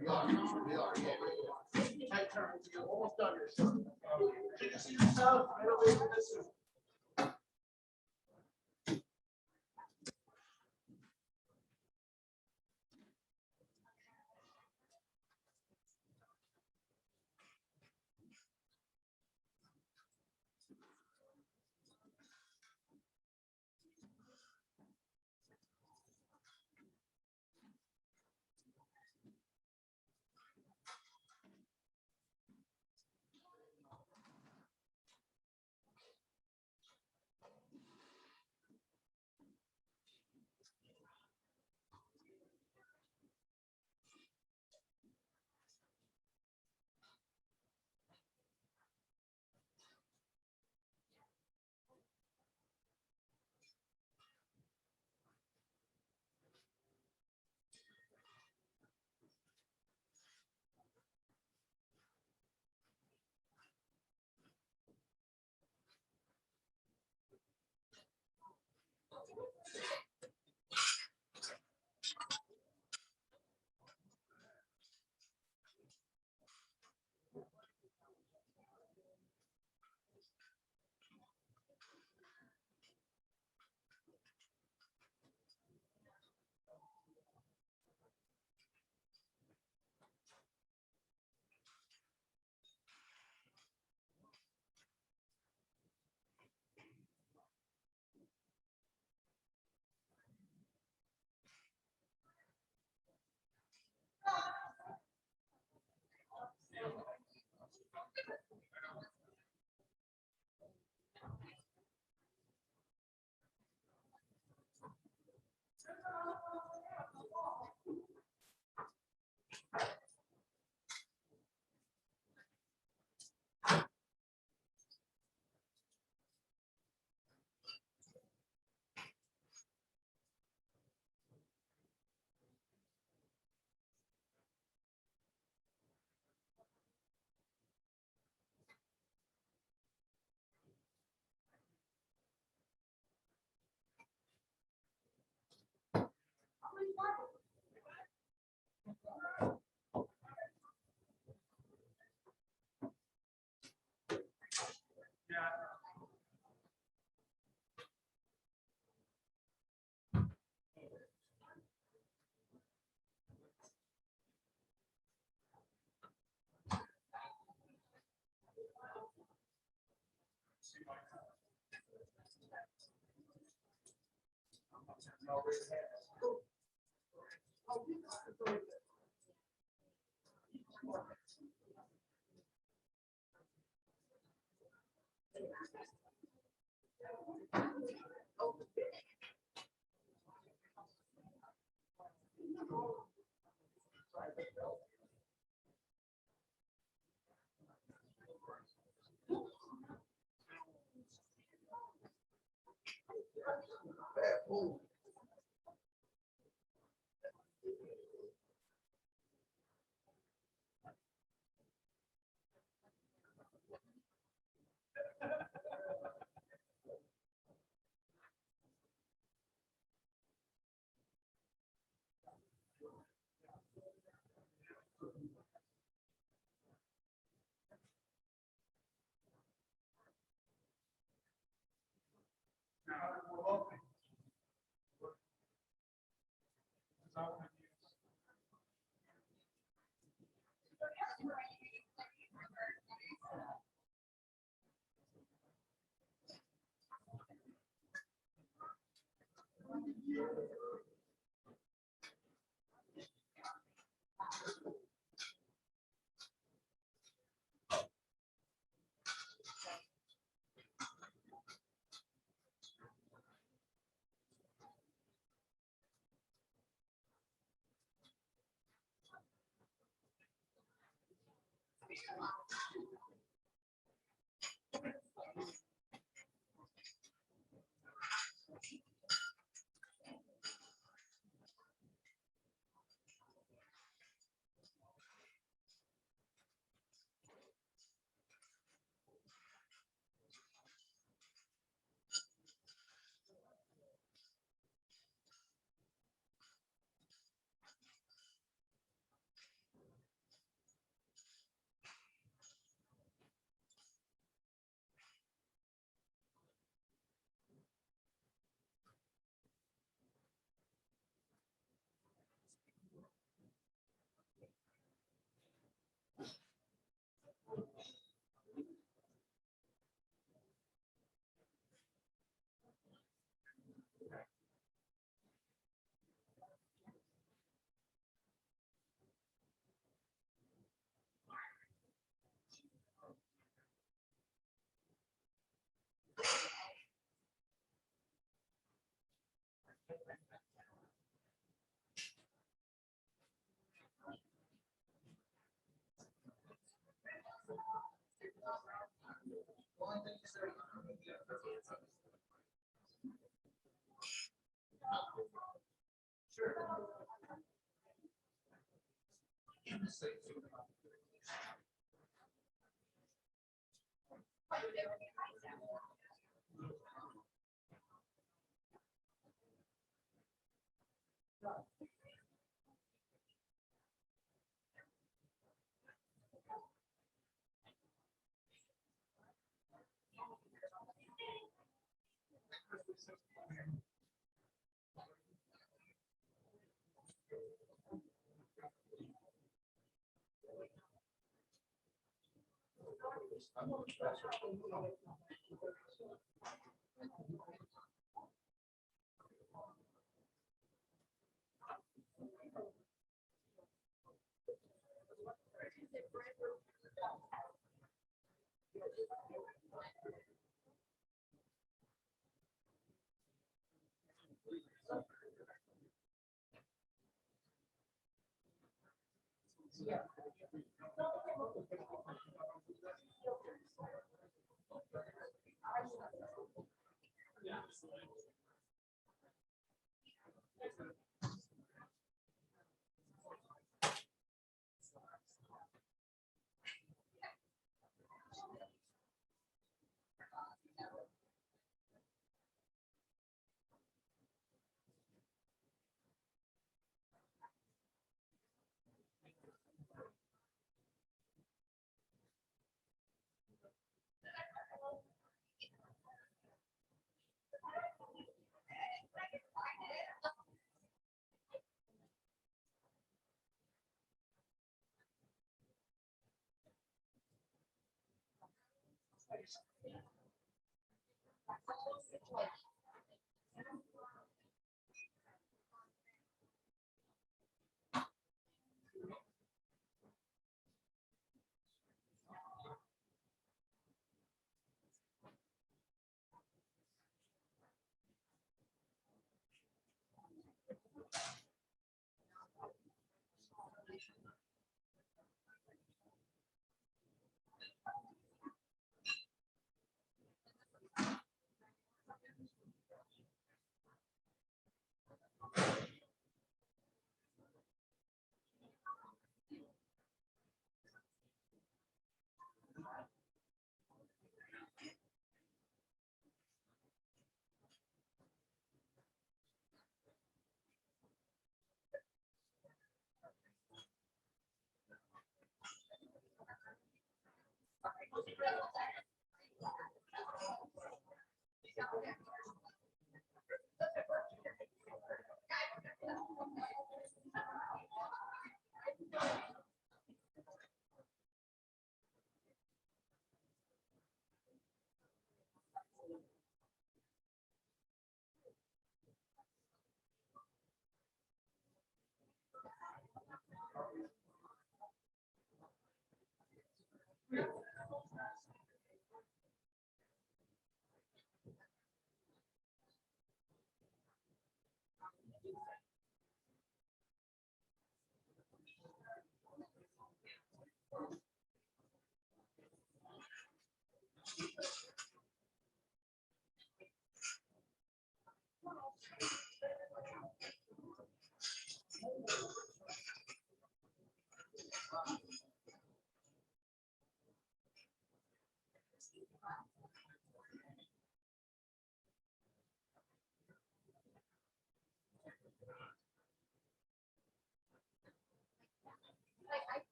We are, yeah. Tight turns, you're almost done here, sir. Did you see yourself? I don't know if this is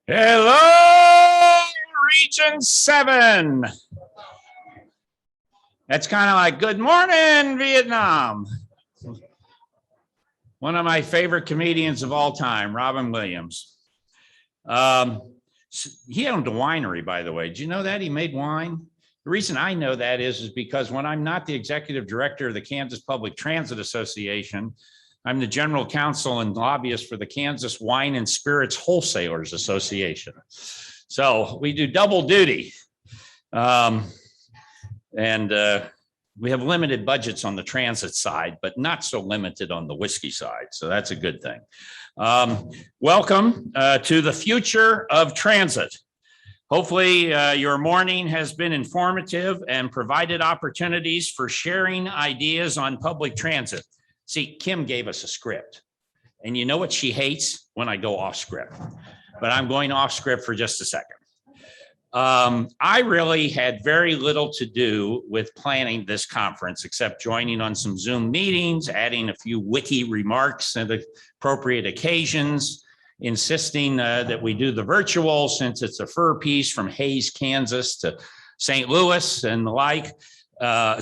Hello, Region 7. That's kind of like good morning, Vietnam. One of my favorite comedians of all time, Robin Williams. He owned a winery, by the way. Did you know that? He made wine. The reason I know that is because when I'm not the executive director of the Kansas Public Transit Association, I'm the general counsel and lobbyist for the Kansas Wine and Spirits Wholesalers Association. So we do double duty. We have limited budgets on the transit side, but not so limited on the whiskey side. So that's a good thing. Welcome to the future of transit. Hopefully your morning has been informative and provided opportunities for sharing ideas on public transit. See, Kim gave us a script, and you know what she hates? When I go off script, but I'm going off script for just a second. I really had very little to do with planning this conference, except joining on some Zoom meetings, adding a few wiki remarks at appropriate occasions, insisting that we do the virtual since it's a fur piece from Hays, Kansas to St. Louis and the like.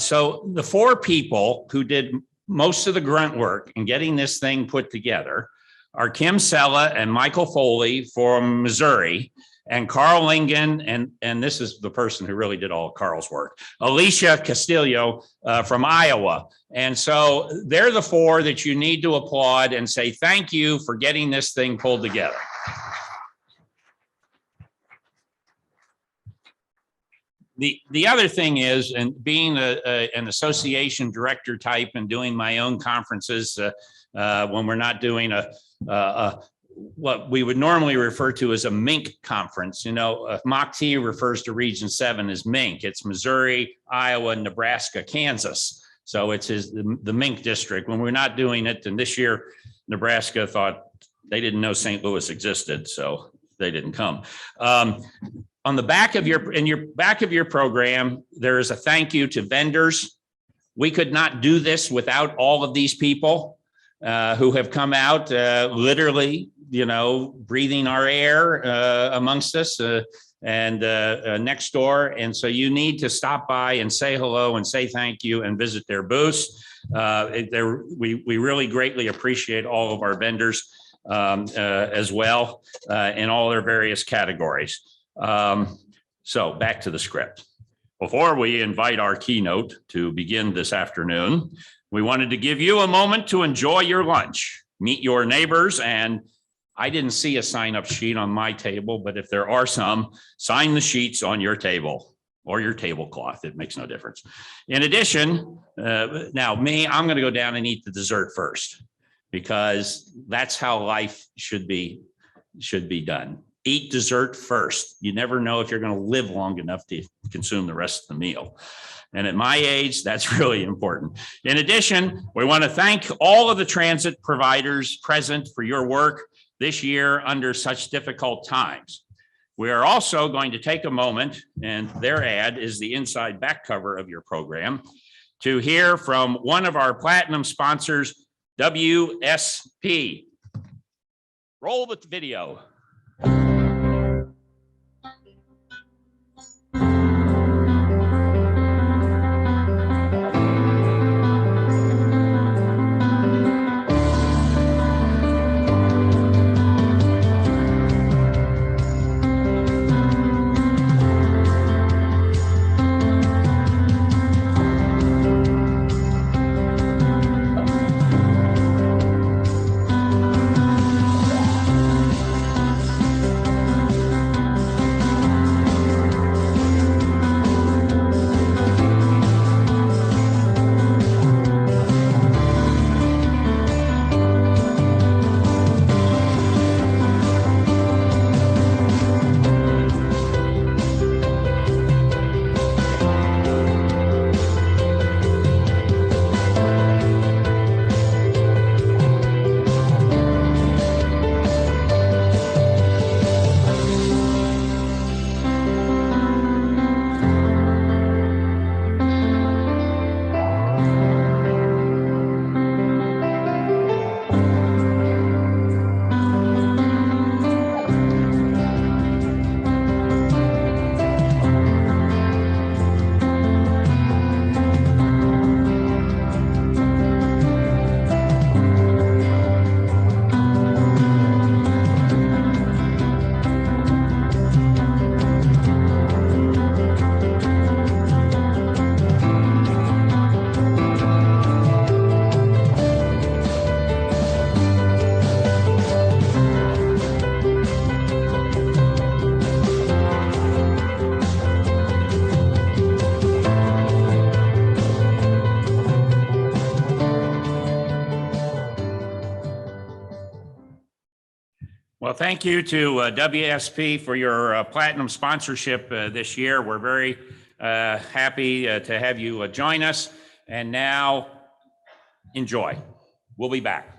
So the four people who did most of the grunt work in getting this thing put together are Kim Sella and Michael Foley from Missouri, and Carl Lingen, and this is the person who really did all of Carl's work, Alicia Castillo from Iowa. And so they're the four that you need to applaud and say thank you for getting this thing pulled together. The other thing is, and being an association director type and doing my own conferences when we're not doing what we would normally refer to as a MINC conference. You know, MACT refers to Region 7 as MINC. It's Missouri, Iowa, Nebraska, Kansas. So it's the MINC district. When we're not doing it, and this year, Nebraska thought they didn't know St. Louis existed, so they didn't come. On the back of your program, there is a thank you to vendors. We could not do this without all of these people who have come out literally, you know, breathing our air amongst us and next door. And so you need to stop by and say hello and say thank you and visit their booths. We really greatly appreciate all of our vendors as well in all their various categories. So back to the script. Before we invite our keynote to begin this afternoon, we wanted to give you a moment to enjoy your lunch, meet your neighbors, and I didn't see a sign-up sheet on my table, but if there are some, sign the sheets on your table or your tablecloth. It makes no difference. In addition, now I'm going to go down and eat the dessert first, because that's how life should be done. Eat dessert first. You never know if you're going to live long enough to consume the rest of the meal. And at my age, that's really important. In addition, we want to thank all of the transit providers present for your work this year under such difficult times. We are also going to take a moment, and their ad is the inside back cover of your program, to hear from one of our platinum sponsors, WSP. Roll the video. Well, thank you to WSP for your platinum sponsorship this year. We're very happy to have you join us. And now, enjoy. We'll be back.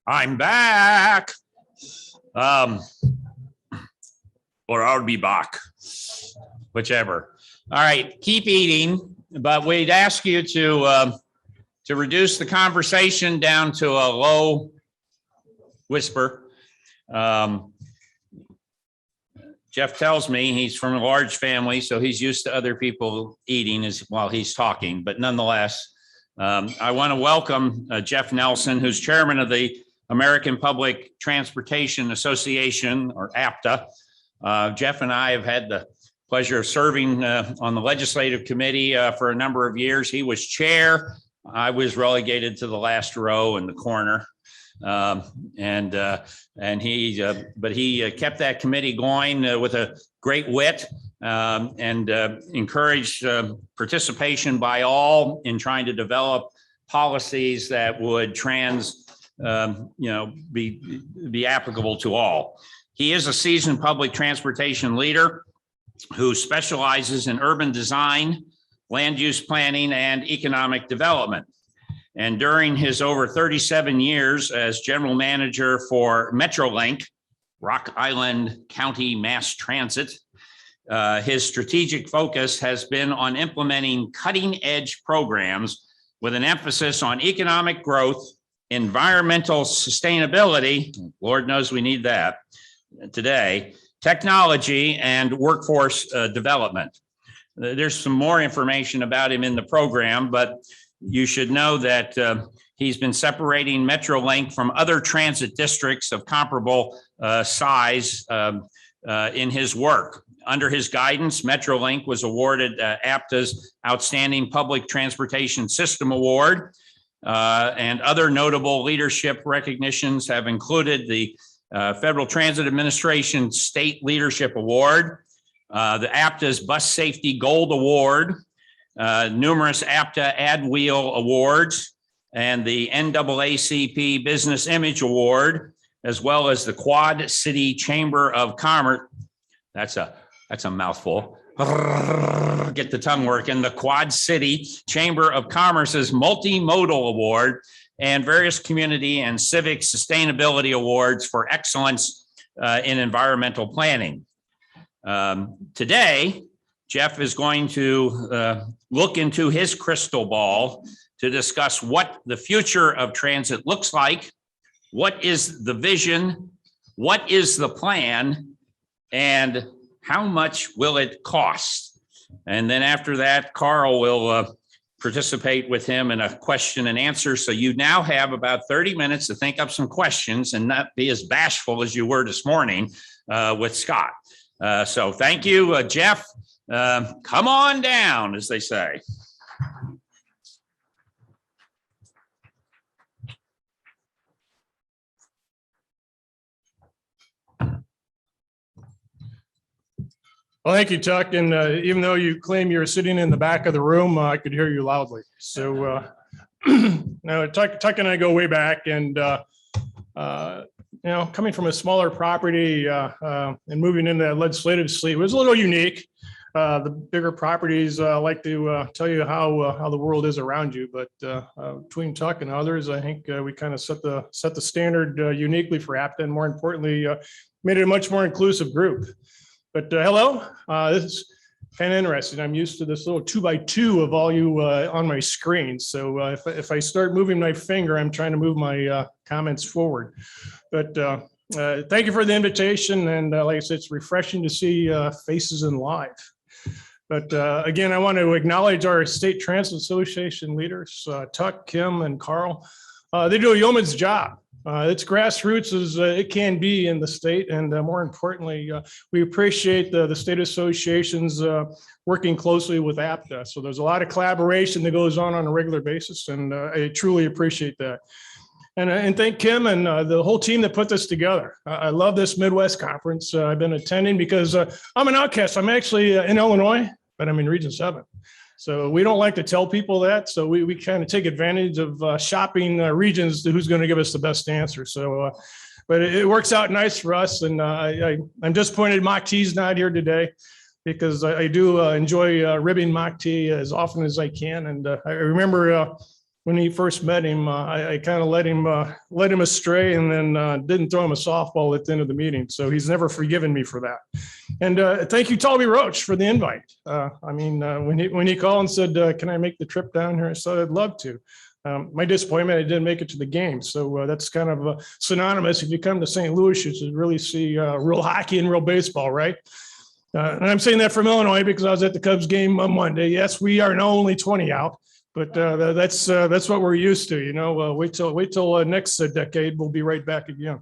I'm back. Or I'll be back, whichever. All right, keep eating, but we'd ask you to reduce the conversation down to a low whisper. Jeff tells me he's from a large family, so he's used to other people eating while he's talking, but nonetheless, I want to welcome Jeff Nelson, who's chairman of the American Public Transportation Association, or APTA. Jeff and I have had the pleasure of serving on the legislative committee for a number of years. He was chair. I was relegated to the last row in the corner. But he kept that committee going with a great wit and encouraged participation by all in trying to develop policies that would be applicable to all. He is a seasoned public transportation leader who specializes in urban design, land use planning, and economic development. And during his over 37 years as general manager for Metrolink, Rock Island County Mass Transit, his strategic focus has been on implementing cutting-edge programs with an emphasis on economic growth, environmental sustainability, Lord knows we need that today, technology, and workforce development. There's some more information about him in the program, but you should know that he's been separating Metrolink from other transit districts of comparable size in his work. Under his guidance, Metrolink was awarded APTA's Outstanding Public Transportation System Award, and other notable leadership recognitions have included the Federal Transit Administration State Leadership Award, the APTA's Bus Safety Gold Award, numerous APTA Ad Wheel Awards, and the NAACP Business Image Award, as well as the Quad City Chamber of Commerce. That's a mouthful. Get the tongue working. The Quad City Chamber of Commerce's Multimodal Award, and various community and civic sustainability awards for excellence in environmental planning. Today, Jeff is going to look into his crystal ball to discuss what the future of transit looks like, what is the vision, what is the plan, and how much will it cost? And then after that, Carl will participate with him in a question and answer. So you now have about 30 minutes to think up some questions and not be as bashful as you were this morning with Scott. So thank you, Jeff. Come on down, as they say. Well, thank you, Chuck. And even though you claim you're sitting in the back of the room, I could hear you loudly. So now Chuck and I go way back, and coming from a smaller property and moving into that legislative slate was a little unique. The bigger properties like to tell you how the world is around you, but between Chuck and others, I think we kind of set the standard uniquely for APTA, and more importantly, made it a much more inclusive group. But hello, this is kind of interesting. I'm used to this little 2x2 of all you on my screen. So if I start moving my finger, I'm trying to move my comments forward. But thank you for the invitation. And like I said, it's refreshing to see faces in live. But again, I want to acknowledge our State Transit Association leaders, Tuck, Kim, and Carl. They do a yeoman's job It's grassroots as it can be in the state, and more importantly, we appreciate the state associations working closely with APTA. So there's a lot of collaboration that goes on a regular basis, and I truly appreciate that. And thank Kim and the whole team that put this together. I love this Midwest Conference. I've been attending because I'm an outcast. I'm actually in Illinois, but I'm in Region 7. So we don't like to tell people that. So we kind of take advantage of shopping regions to who's going to give us the best answer. So, but it works out nice for us. And I'm disappointed Mock T's not here today because I do enjoy ribbing Mock T as often as I can. And I remember when he first met him, I kind of led him astray and then didn't throw him a softball at the end of the meeting. So he's never forgiven me for that. And thank you, Toby Roach, for the invite. When he called and said, can I make the trip down here? I said, I'd love to. My disappointment, I didn't make it to the game. So that's kind of synonymous. If you come to St. Louis, you should really see real hockey and real baseball, right? And I'm saying that from Illinois because I was at the Cubs game on Monday. Yes, we are now only 20 out. But that's what we're used to, you know. Wait till next decade, we'll be right back again.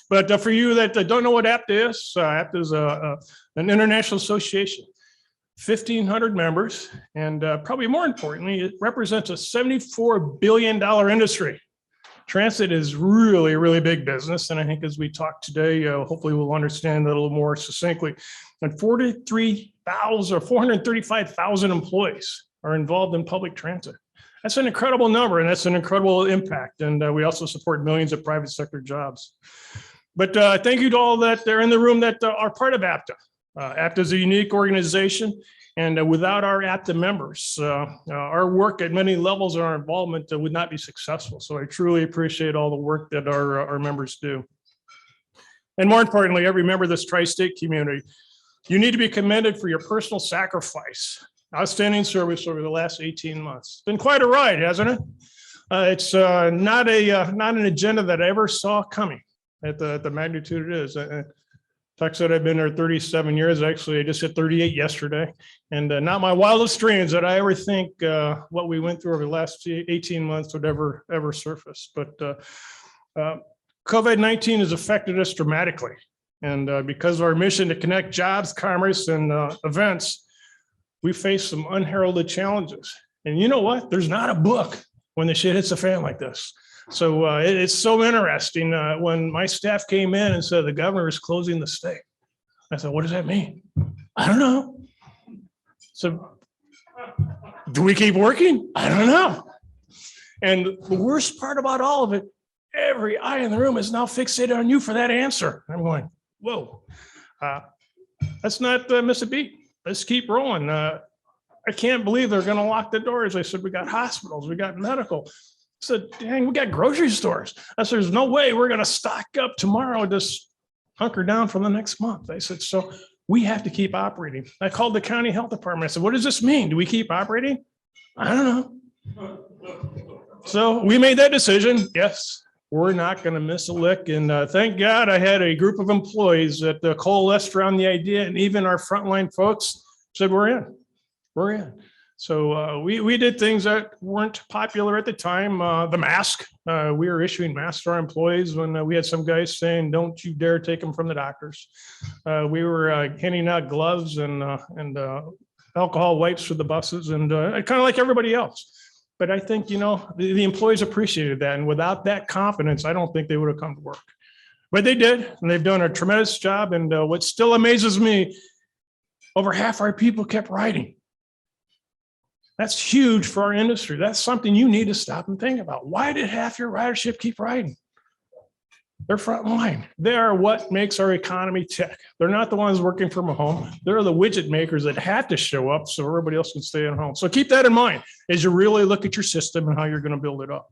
But for you that don't know what APTA is, APTA is an international association, 1,500 members, and probably more importantly, it represents a $74 billion industry. Transit is really, really big business, and I think as we talk today, hopefully we'll understand that a little more succinctly. And 435,000 employees are involved in public transit. That's an incredible number, and that's an incredible impact. And we also support millions of private sector jobs. But thank you to all that are in the room that are part of APTA. APTA is a unique organization, and without our APTA members, our work at many levels and our involvement would not be successful. So I truly appreciate all the work that our members do. And more importantly, every member of this tri-state community, you need to be commended for your personal sacrifice, outstanding service over the last 18 months. It's been quite a ride, hasn't it? It's not an agenda that I ever saw coming at the magnitude it is. Tuck said I've been there 37 years. Actually, I just hit 38 yesterday. And not my wildest dreams that I ever think what we went through over the last 18 months would ever surface. But COVID-19 has affected us dramatically. And because of our mission to connect jobs, commerce, and events, we face some unheralded challenges. And you know what? There's not a book when the shit hits the fan like this. So it's so interesting when my staff came in and said the governor is closing the state. I said, what does that mean? I don't know. So do we keep working? I don't know. And the worst part about all of it, every eye in the room is now fixated on you for that answer. I'm going, whoa, let's not miss a beat. Let's keep rolling. I can't believe they're going to lock the doors. I said, we got hospitals, we got medical. I said, dang, we got grocery stores. I said, there's no way we're going to stock up tomorrow, just hunker down for the next month. I said, so we have to keep operating. I called the county health department. I said, what does this mean? Do we keep operating? I don't know. So we made that decision. Yes. We're not going to miss a lick. And thank God I had a group of employees that coalesced around the idea. And even our frontline folks said, we're in. So we did things that weren't popular at the time. The mask, we were issuing masks to our employees when we had some guys saying, don't you dare take them from the doctors. We were handing out gloves and alcohol wipes for the buses and kind of like everybody else. But I think, you know, the employees appreciated that. And without that confidence, I don't think they would have come to work. But they did, and they've done a tremendous job. And what still amazes me, over half our people kept riding. That's huge for our industry. That's something you need to stop and think about. Why did half your ridership keep riding? They're frontline. They are what makes our economy tick. They're not the ones working from home. They're the widget makers that have to show up so everybody else can stay at home. So keep that in mind as you really look at your system and how you're going to build it up.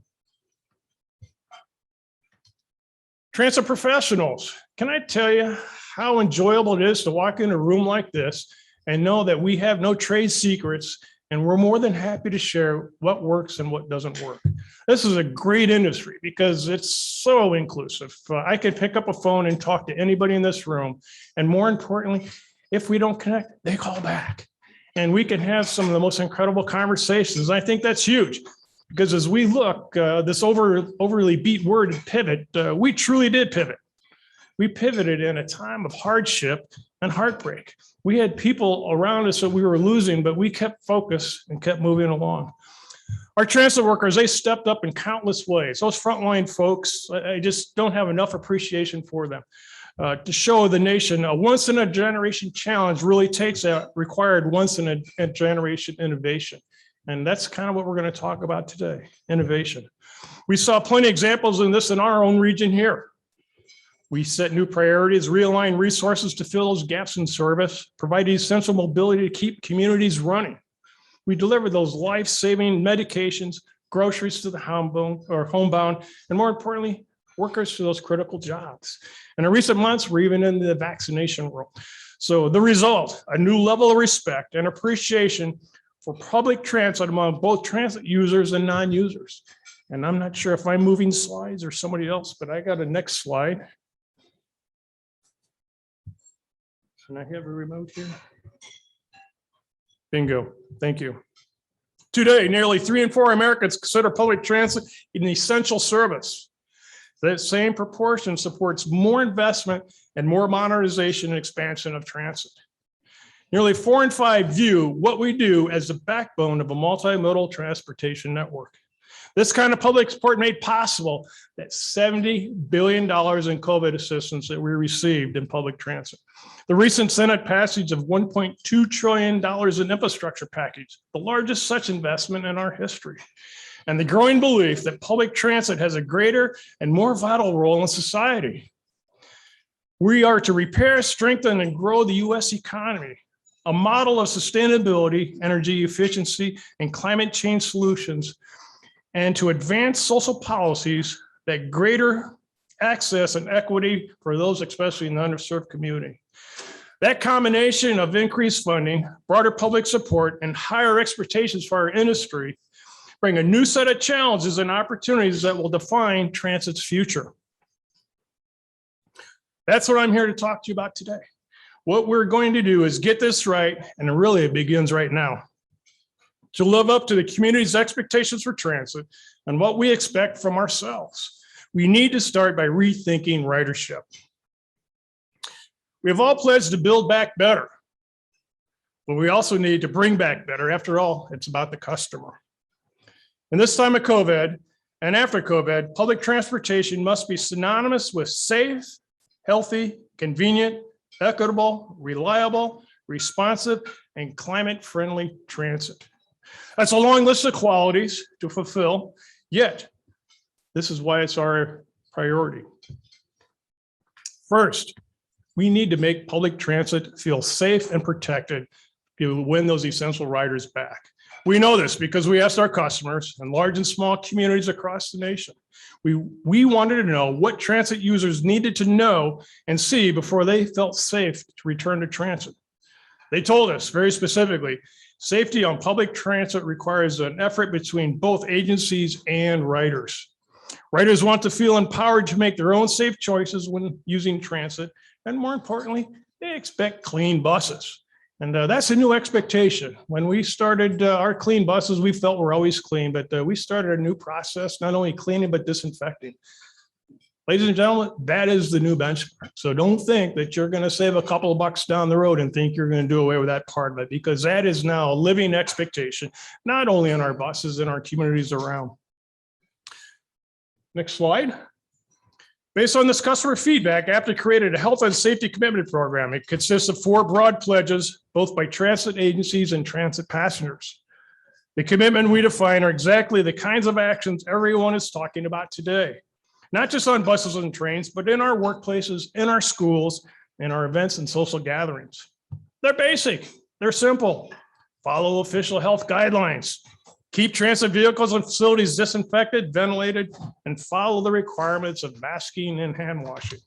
Transit professionals, can I tell you how enjoyable it is to walk in a room like this and know that we have no trade secrets and we're more than happy to share what works and what doesn't work. This is a great industry because it's so inclusive. I could pick up a phone and talk to anybody in this room. And more importantly, if we don't connect, they call back. And we can have some of the most incredible conversations. I think that's huge. Because as we look, this overly beat word pivot, we truly did pivot. We pivoted in a time of hardship and heartbreak. We had people around us that we were losing, but we kept focused and kept moving along. Our transit workers, they stepped up in countless ways. Those frontline folks, I just don't have enough appreciation for them. To show the nation a once in a generation challenge really takes a required once in a generation innovation. And that's kind of what we're going to talk about today, innovation. We saw plenty of examples in this in our own region here. We set new priorities, realign resources to fill those gaps in service, provide essential mobility to keep communities running. We deliver those life-saving medications, groceries to the homebound, and more importantly, workers to those critical jobs. And in recent months, we're even in the vaccination world. So the result, a new level of respect and appreciation for public transit among both transit users and non-users. And I'm not sure if I'm moving slides or somebody else, but I got a next slide. Can I have a remote here? Bingo. Thank you. Today, nearly 3 in 4 Americans consider public transit an essential service. That same proportion supports more investment and more modernization and expansion of transit. Nearly 4 in 5 view what we do as the backbone of a multimodal transportation network. This kind of public support made possible that $70 billion in COVID assistance that we received in public transit. The recent Senate passage of $1.2 trillion in infrastructure package, the largest such investment in our history. And the growing belief that public transit has a greater and more vital role in society. We are to repair, strengthen, and grow the U.S. economy, a model of sustainability, energy efficiency, and climate change solutions, and to advance social policies that greater access and equity for those, especially in the underserved community. That combination of increased funding, broader public support, and higher expectations for our industry bring a new set of challenges and opportunities that will define transit's future. That's what I'm here to talk to you about today. What we're going to do is get this right, and really it begins right now. To live up to the community's expectations for transit and what we expect from ourselves, we need to start by rethinking ridership. We have all pledged to build back better, but we also need to bring back better. After all, it's about the customer. In this time of COVID and after COVID, public transportation must be synonymous with safe, healthy, convenient, equitable, reliable, responsive, and climate-friendly transit. That's a long list of qualities to fulfill, yet this is why it's our priority. First, we need to make public transit feel safe and protected to win those essential riders back. We know this because we asked our customers in large and small communities across the nation. We wanted to know what transit users needed to know and see before they felt safe to return to transit. They told us very specifically, safety on public transit requires an effort between both agencies and riders. Riders want to feel empowered to make their own safe choices when using transit, and more importantly, they expect clean buses. And that's a new expectation. When we started our clean buses, we felt we're always clean, but we started a new process, not only cleaning, but disinfecting. Ladies and gentlemen, that is the new benchmark. So don't think that you're going to save a couple of bucks down the road and think you're going to do away with that part of it, because that is now a living expectation, not only in our buses, in our communities around. Next slide. Based on this customer feedback, APTA created a health and safety commitment program. It consists of 4 broad pledges, both by transit agencies and transit passengers. The commitment we define are exactly the kinds of actions everyone is talking about today, not just on buses and trains, but in our workplaces, in our schools, in our events and social gatherings. They're basic, they're simple. Follow official health guidelines. Keep transit vehicles and facilities disinfected, ventilated, and follow the requirements of masking and hand washing.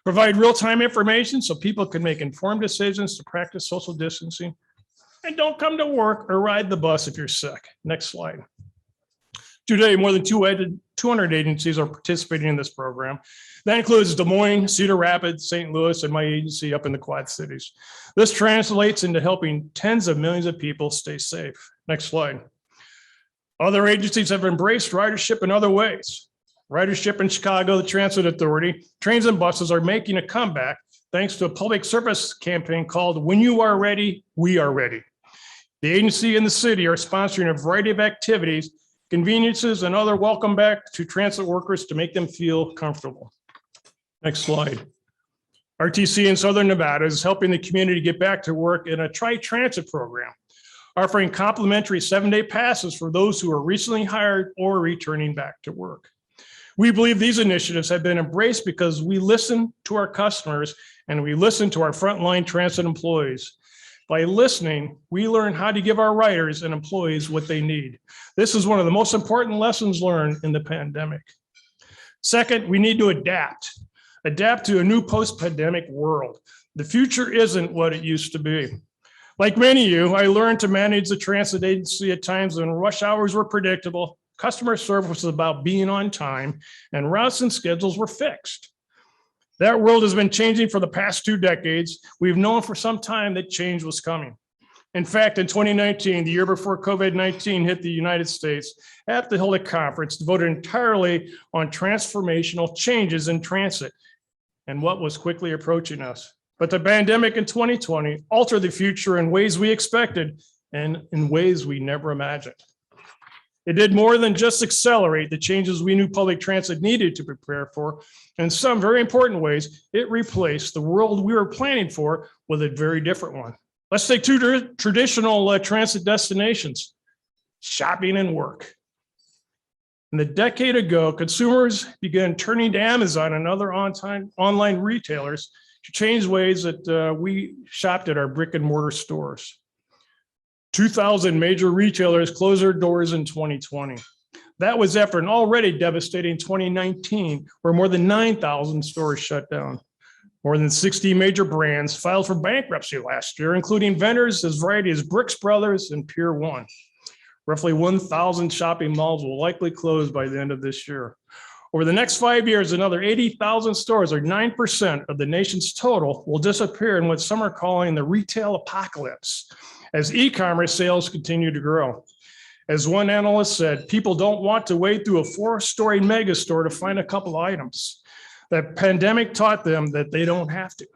Provide real-time information so people can make informed decisions to practice social distancing. And don't come to work or ride the bus if you're sick. Next slide. Today, more than 200 agencies are participating in this program. That includes Des Moines, Cedar Rapids, St. Louis, and my agency up in the Quad Cities. This translates into helping tens of millions of people stay safe. Next slide. Other agencies have embraced ridership in other ways. Ridership in Chicago, the Transit Authority, trains and buses are making a comeback thanks to a public service campaign called When You Are Ready, We Are Ready. The agency and the city are sponsoring a variety of activities, conveniences, and other welcome back to transit workers to make them feel comfortable. Next slide. RTC in Southern Nevada is helping the community get back to work in a tri-transit program, offering complimentary 7-day passes for those who are recently hired or returning back to work. We believe these initiatives have been embraced because we listen to our customers and we listen to our frontline transit employees. By listening, we learn how to give our riders and employees what they need. This is one of the most important lessons learned in the pandemic. Second, we need to adapt to a new post-pandemic world. The future isn't what it used to be. Like many of you, I learned to manage the transit agency at times when rush hours were predictable, customer service was about being on time, and routes and schedules were fixed. That world has been changing for the past 2 decades. We've known for some time that change was coming. In fact, in 2019, the year before COVID-19 hit the United States, APTA held a conference devoted entirely on transformational changes in transit and what was quickly approaching us. But the pandemic in 2020 altered the future in ways we expected and in ways we never imagined. It did more than just accelerate the changes we knew public transit needed to prepare for. In some very important ways, it replaced the world we were planning for with a very different one. Let's take 2 traditional transit destinations, shopping and work. And a decade ago, consumers began turning to Amazon and other online retailers to change ways that we shopped at our brick and mortar stores. 2,000 major retailers closed their doors in 2020. That was after an already devastating 2019, where more than 9,000 stores shut down. More than 60 major brands filed for bankruptcy last year, including vendors as variety as Brooks Brothers and Pier 1. Roughly 1,000 shopping malls will likely close by the end of this year. Over the next 5 years, another 80,000 stores, or 9% of the nation's total, will disappear in what some are calling the retail apocalypse, as e-commerce sales continue to grow. As one analyst said, people don't want to wade through a 4-story mega store to find a couple items. The pandemic taught them that they don't have to.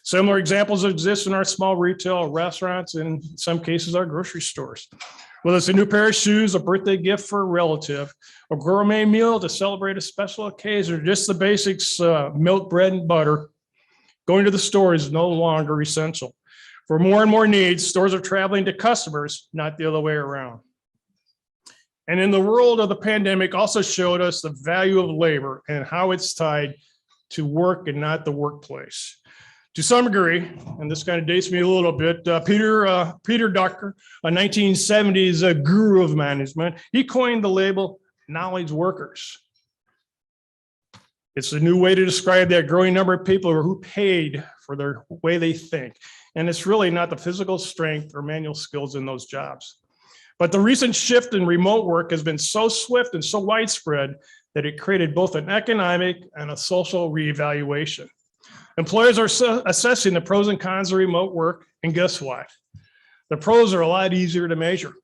Similar examples exist in our small retail, restaurants, and in some cases, our grocery stores. Whether it's a new pair of shoes, a birthday gift for a relative, a gourmet meal to celebrate a special occasion, or just the basics, milk, bread, and butter, going to the store is no longer essential. For more and more needs, stores are traveling to customers, not the other way around. And in the world of the pandemic also showed us the value of labor and how it's tied to work and not the workplace. To some degree, and this kind of dates me a little bit, Peter Drucker, a 1970s guru of management, he coined the label knowledge workers. It's a new way to describe that growing number of people who paid for their way they think. And it's really not the physical strength or manual skills in those jobs. But the recent shift in remote work has been so swift and so widespread that it created both an economic and a social reevaluation. Employers are assessing the pros and cons of remote work, and guess what? The pros are a lot easier to measure.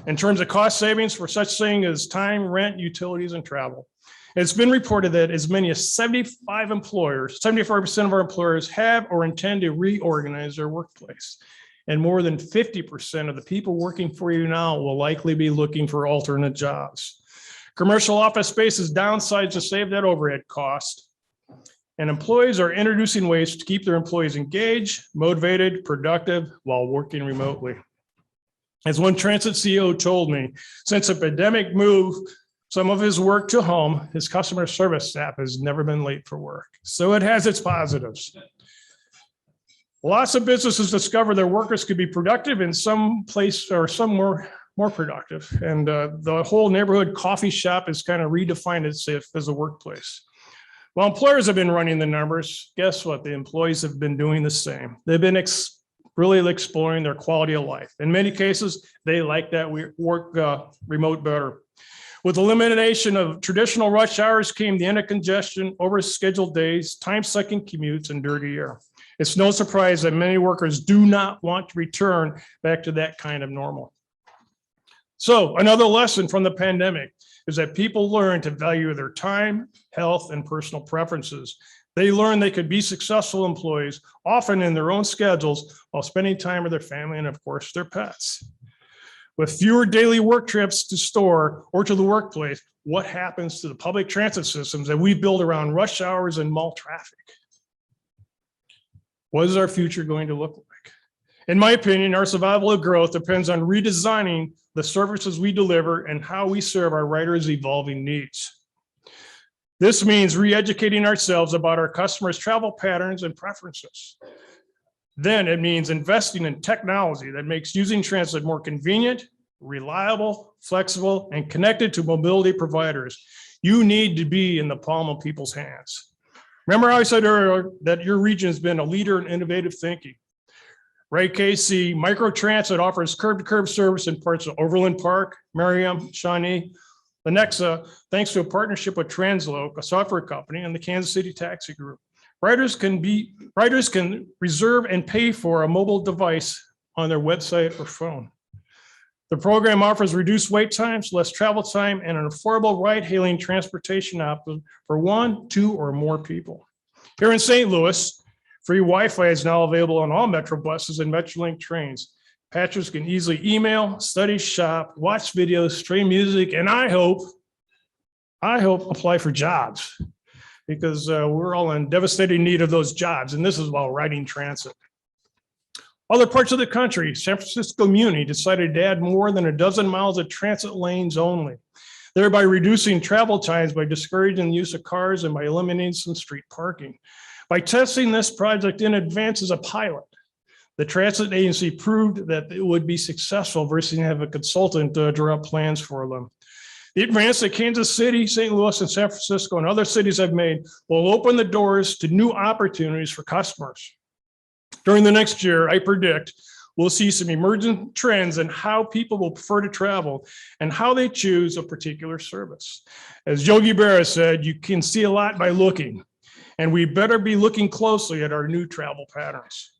In terms of cost savings for such things as time, rent, utilities, and travel. It's been reported that as many as 74% of our employers have or intend to reorganize their workplace. And more than 50% of the people working for you now will likely be looking for alternate jobs. Commercial office space is downsized to save that overhead cost. And employees are introducing ways to keep their employees engaged, motivated, productive while working remotely. As one transit CEO told me, since the pandemic moved some of his work to home, his customer service staff has never been late for work. So it has its positives. Lots of businesses discover their workers could be productive in some place or some more productive. And the whole neighborhood coffee shop is kind of redefined itself as a workplace. While employers have been running the numbers, guess what? The employees have been doing the same. They've been really exploring their quality of life. In many cases, they like that we work remote better. With the elimination of traditional rush hours came the end of congestion, overscheduled days, time-sucking commutes, and dirty air. It's no surprise that many workers do not want to return back to that kind of normal. So another lesson from the pandemic is that people learn to value their time, health, and personal preferences. They learn they could be successful employees, often in their own schedules, while spending time with their family and, of course, their pets. With fewer daily work trips to store or to the workplace, what happens to the public transit systems that we build around rush hours and mall traffic? What is our future going to look like? In my opinion, our survival of growth depends on redesigning the services we deliver and how we serve our riders' evolving needs. This means re-educating ourselves about our customers' travel patterns and preferences. Then it means investing in technology that makes using transit more convenient, reliable, flexible, and connected to mobility providers. You need to be in the palm of people's hands. Remember how I said earlier that your region has been a leader in innovative thinking. Right, KC, Microtransit offers curb-to-curb service in parts of Overland Park, Merriam, Shawnee, Lenexa, thanks to a partnership with Transloc, a software company, and the Kansas City Taxi Group. Riders can reserve and pay for a mobile device on their website or phone. The program offers reduced wait times, less travel time, and an affordable ride-hailing transportation option for 1, 2, or more people. Here in St. Louis, free Wi-Fi is now available on all Metro buses and Metrolink trains. Passengers can easily email, study, shop, watch videos, stream music, and I hope apply for jobs, because we're all in devastating need of those jobs, and this is while riding transit. Other parts of the country, San Francisco Muni decided to add more than a dozen miles of transit lanes only, thereby reducing travel times by discouraging the use of cars and by eliminating some street parking. By testing this project in advance as a pilot, the transit agency proved that it would be successful versus have a consultant draw up plans for them. The advance that Kansas City, St. Louis, and San Francisco and other cities have made will open the doors to new opportunities for customers. During the next year, I predict we'll see some emergent trends in how people will prefer to travel and how they choose a particular service. As Yogi Berra said, you can see a lot by looking, and we better be looking closely at our new travel patterns.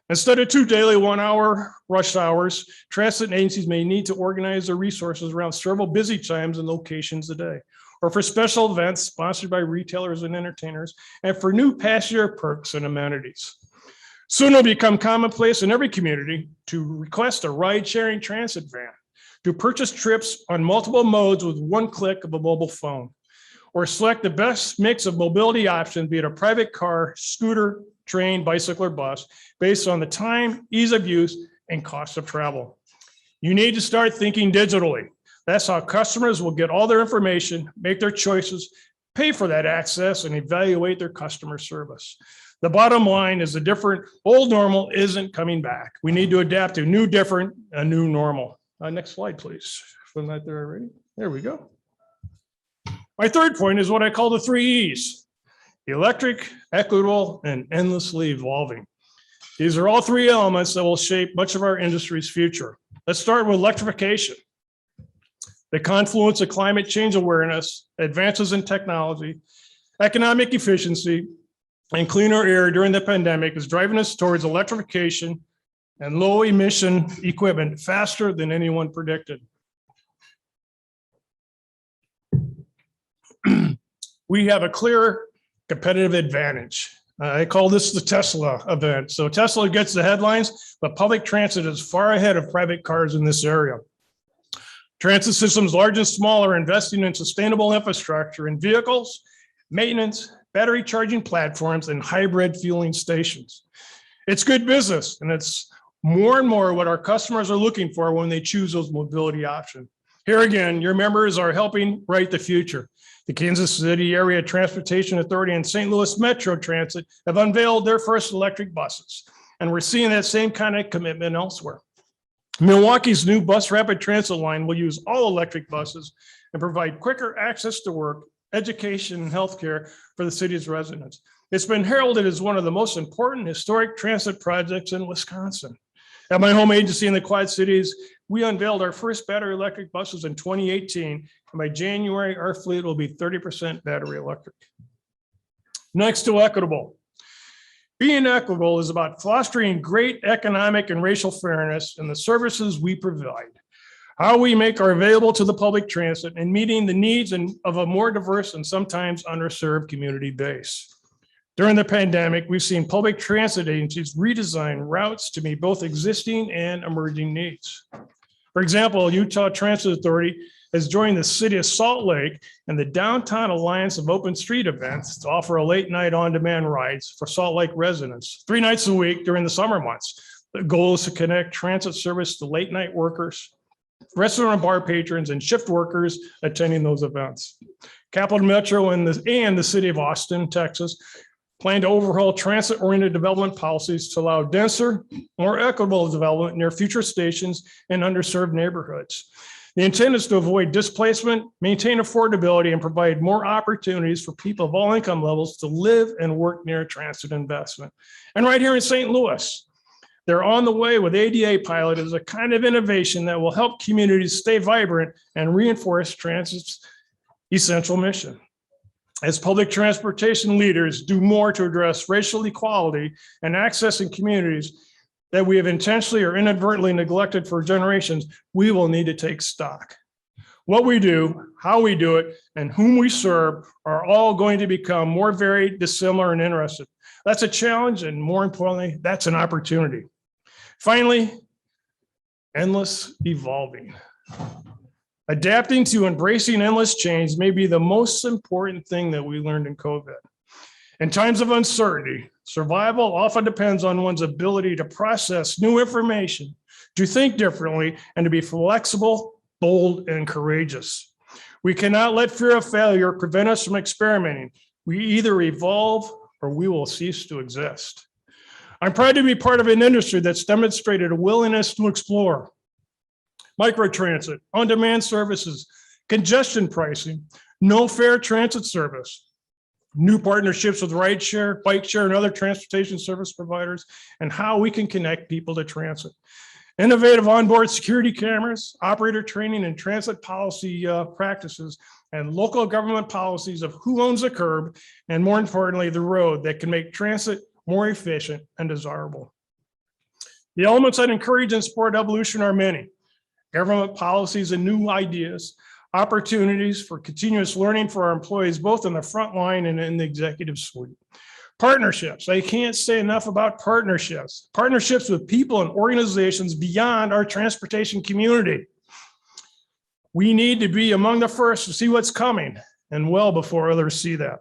Instead of 2 daily 1-hour rush hours, transit agencies may need to organize their resources around several busy times and locations a day, or for special events sponsored by retailers and entertainers, and for new passenger perks and amenities. Soon it'll become commonplace in every community to request a ride-sharing transit van, to purchase trips on multiple modes with one click of a mobile phone, or select the best mix of mobility options, be it a private car, scooter, train, bicycle, or bus, based on the time, ease of use, and cost of travel. You need to start thinking digitally. That's how customers will get all their information, make their choices, pay for that access, and evaluate their customer service. The bottom line is the different old normal isn't coming back. We need to adapt to new different, a new normal. Next slide, please. Isn't that there already? There we go. My third point is what I call the 3 E's: electric, equitable, and endlessly evolving. These are all 3 elements that will shape much of our industry's future. Let's start with electrification. The confluence of climate change awareness, advances in technology, economic efficiency, and cleaner air during the pandemic is driving us towards electrification and low emission equipment faster than anyone predicted. We have a clear competitive advantage. I call this the Tesla event. So Tesla gets the headlines, but public transit is far ahead of private cars in this area. Transit systems, large and small, are investing in sustainable infrastructure in vehicles, maintenance, battery charging platforms, and hybrid fueling stations. It's good business, and it's more and more what our customers are looking for when they choose those mobility options. Here again, your members are helping write the future. The Kansas City Area Transportation Authority and St. Louis Metro Transit have unveiled their first electric buses, and we're seeing that same kind of commitment elsewhere. Milwaukee's new bus rapid transit line will use all electric buses and provide quicker access to work, education, and healthcare for the city's residents. It's been heralded as one of the most important historic transit projects in Wisconsin. At my home agency in the Quad Cities, we unveiled our first battery electric buses in 2018, and by January, our fleet will be 30% battery electric. Next to equitable. Being equitable is about fostering great economic and racial fairness in the services we provide. how we make our available to the public transit and meeting the needs of a more diverse and sometimes underserved community base. During the pandemic, we've seen public transit agencies redesign routes to meet both existing and emerging needs. For example, Utah Transit Authority has joined the city of Salt Lake and the Downtown Alliance of Open Street Events to offer a late night on-demand rides for Salt Lake residents 3 nights a week during the summer months. The goal is to connect transit service to late night workers, restaurant and bar patrons, and shift workers attending those events. Capital Metro and the city of Austin, Texas, plan to overhaul transit-oriented development policies to allow denser, more equitable development near future stations and underserved neighborhoods. The intent is to avoid displacement, maintain affordability, and provide more opportunities for people of all income levels to live and work near transit investment. And right here in St. Louis, they're on the way with ADA Pilot as a kind of innovation that will help communities stay vibrant and reinforce transit's essential mission. As public transportation leaders do more to address racial equality and access in communities that we have intentionally or inadvertently neglected for generations, we will need to take stock. What we do, how we do it, and whom we serve are all going to become more varied, dissimilar, and interested. That's a challenge, and more importantly, that's an opportunity. Finally, endless evolving. Adapting to embracing endless change may be the most important thing that we learned in COVID. In times of uncertainty, survival often depends on one's ability to process new information, to think differently, and to be flexible, bold, and courageous. We cannot let fear of failure prevent us from experimenting. We either evolve or we will cease to exist. I'm proud to be part of an industry that's demonstrated a willingness to explore microtransit, on-demand services, congestion pricing, no fare transit service, new partnerships with rideshare, bike share, and other transportation service providers, and how we can connect people to transit. Innovative onboard security cameras, operator training, and transit policy practices, and local government policies of who owns the curb, and more importantly, the road that can make transit more efficient and desirable. The elements that encourage and support evolution are many. Government policies and new ideas, opportunities for continuous learning for our employees, both in the front line and in the executive suite. Partnerships, I can't say enough about partnerships. Partnerships with people and organizations beyond our transportation community. We need to be among the first to see what's coming and well before others see that.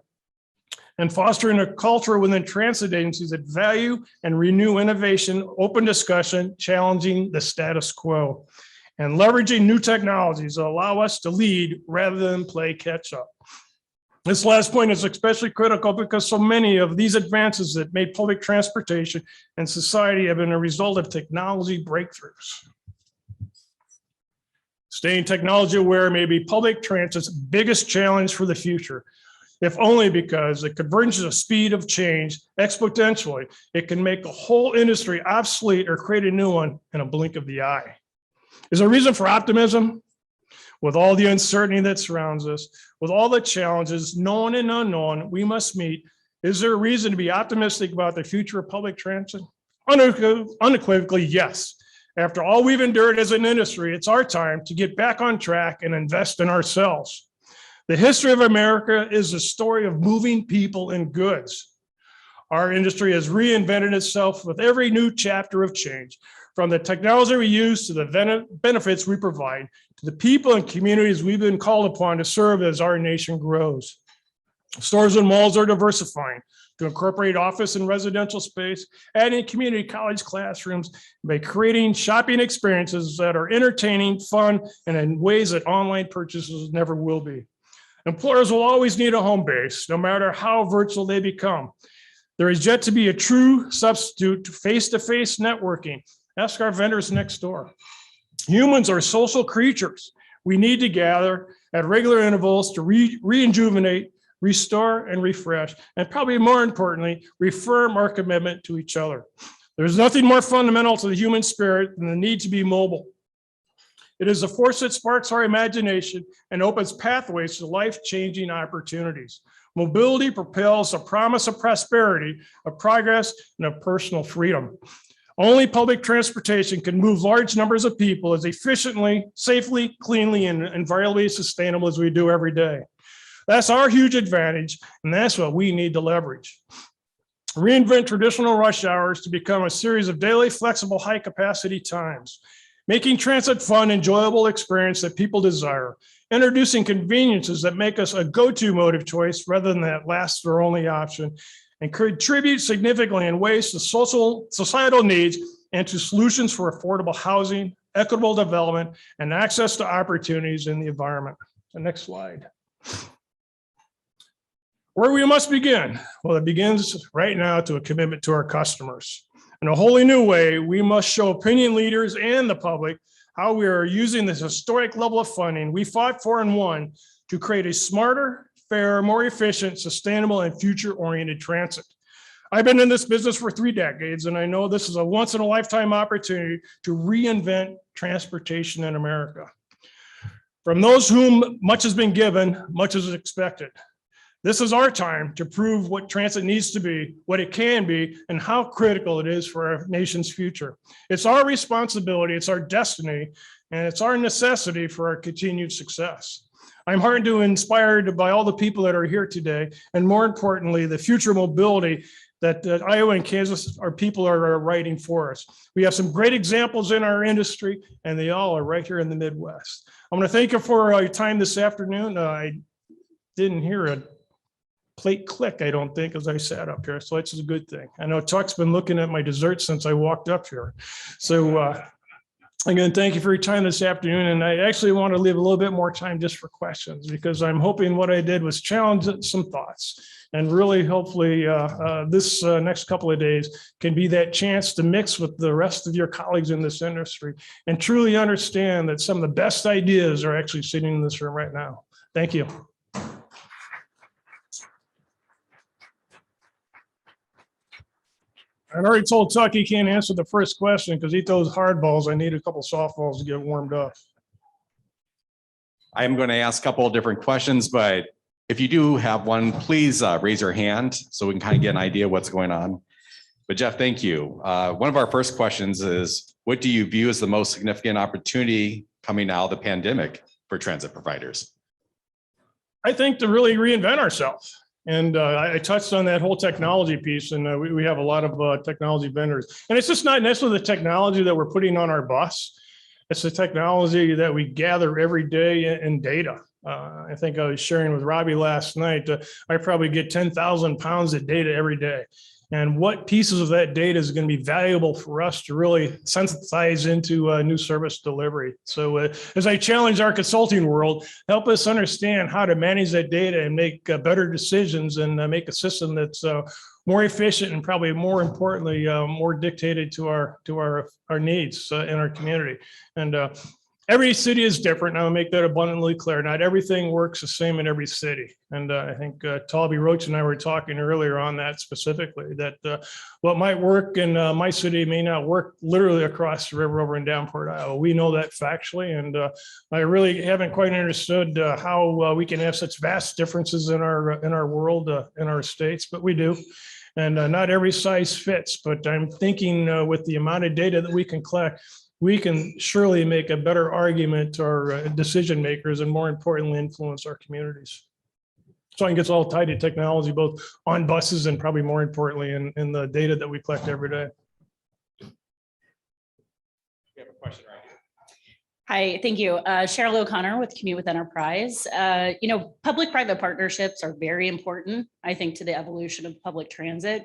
And fostering a culture within transit agencies that value and renew innovation, open discussion, challenging the status quo, and leveraging new technologies that allow us to lead rather than play catch up. This last point is especially critical because so many of these advances that made public transportation and society have been a result of technology breakthroughs. Staying technology aware may be public transit's biggest challenge for the future, if only because the convergence of speed of change exponentially, it can make a whole industry obsolete or create a new one in a blink of the eye. Is there a reason for optimism? With all the uncertainty that surrounds us, with all the challenges, known and unknown, we must meet, is there a reason to be optimistic about the future of public transit? Unequivocally, yes. After all we've endured as an industry, it's our time to get back on track and invest in ourselves. The history of America is a story of moving people and goods. Our industry has reinvented itself with every new chapter of change. From the technology we use to the benefits we provide, to the people and communities we've been called upon to serve as our nation grows. Stores and malls are diversifying to incorporate office and residential space, adding community college classrooms by creating shopping experiences that are entertaining, fun, and in ways that online purchases never will be. Employers will always need a home base, no matter how virtual they become. There is yet to be a true substitute to face-to-face networking. Ask our vendors next door. Humans are social creatures. We need to gather at regular intervals to rejuvenate, restore, and refresh, and probably more importantly, reaffirm our commitment to each other. There's nothing more fundamental to the human spirit than the need to be mobile. It is a force that sparks our imagination and opens pathways to life-changing opportunities. Mobility propels a promise of prosperity, of progress, and of personal freedom. Only public transportation can move large numbers of people as efficiently, safely, cleanly, and environmentally sustainable as we do every day. That's our huge advantage, and that's what we need to leverage. Reinvent traditional rush hours to become a series of daily, flexible, high-capacity times, making transit fun, enjoyable experience that people desire, introducing conveniences that make us a go-to mode of choice rather than that last or only option, and contribute significantly in ways to societal needs and to solutions for affordable housing, equitable development, and access to opportunities in the environment. The next slide. Where we must begin? Well, it begins right now to a commitment to our customers. In a wholly new way, we must show opinion leaders and the public how we are using this historic level of funding we fought for and won to create a smarter, fairer, more efficient, sustainable, and future-oriented transit. I've been in this business for 3 decades, and I know this is a once-in-a-lifetime opportunity to reinvent transportation in America. From those whom much has been given, much is expected. This is our time to prove what transit needs to be, what it can be, and how critical it is for our nation's future. It's our responsibility, it's our destiny, and it's our necessity for our continued success. I'm heartened and inspired by all the people that are here today, and more importantly, the future mobility that Iowa and Kansas, our people are writing for us. We have some great examples in our industry, and they all are right here in the Midwest. I'm going to thank you for your time this afternoon. I didn't hear a plate click, I don't think, as I sat up here. So it's a good thing. I know Tuck's been looking at my dessert since I walked up here. So again, thank you for your time this afternoon. And I actually want to leave a little bit more time just for questions, because I'm hoping what I did was challenge some thoughts. And really, hopefully, this next couple of days can be that chance to mix with the rest of your colleagues in this industry and truly understand that some of the best ideas are actually sitting in this room right now. Thank you. I already told Tuck he can't answer the first question because he throws hard balls. I need a couple softballs to get warmed up. I am going to ask a couple of different questions, but if you do have one, please raise your hand so we can kind of get an idea what's going on. But Jeff, thank you. One of our first questions is, what do you view as the most significant opportunity coming out of the pandemic for transit providers? I think to really reinvent ourselves. And I touched on that whole technology piece, and we have a lot of technology vendors. And it's just not necessarily the technology that we're putting on our bus. It's the technology that we gather every day in data. I think I was sharing with Robbie last night, I probably get 10,000 pounds of data every day. And what pieces of that data is going to be valuable for us to really sensitize into new service delivery. So as I challenge our consulting world, help us understand how to manage that data and make better decisions and make a system that's more efficient and probably more importantly, more dictated to our needs in our community. And every city is different. I'll make that abundantly clear. Not everything works the same in every city. And I think Talby Roach and I were talking earlier on that specifically, that what might work in my city may not work literally across the river over in Davenport, Iowa. We know that factually. And I really haven't quite understood how we can have such vast differences in our world, in our states, but we do. And not every size fits, but I'm thinking with the amount of data that we can collect, we can surely make a better argument to our decision makers and more importantly, influence our communities. So I think it's all tied to technology, both on buses and probably more importantly in the data that we collect every day. We have a question right here. Hi, thank you. Cheryl O'Connor with Commute with Enterprise. Public-private partnerships are very important, I think, to the evolution of public transit.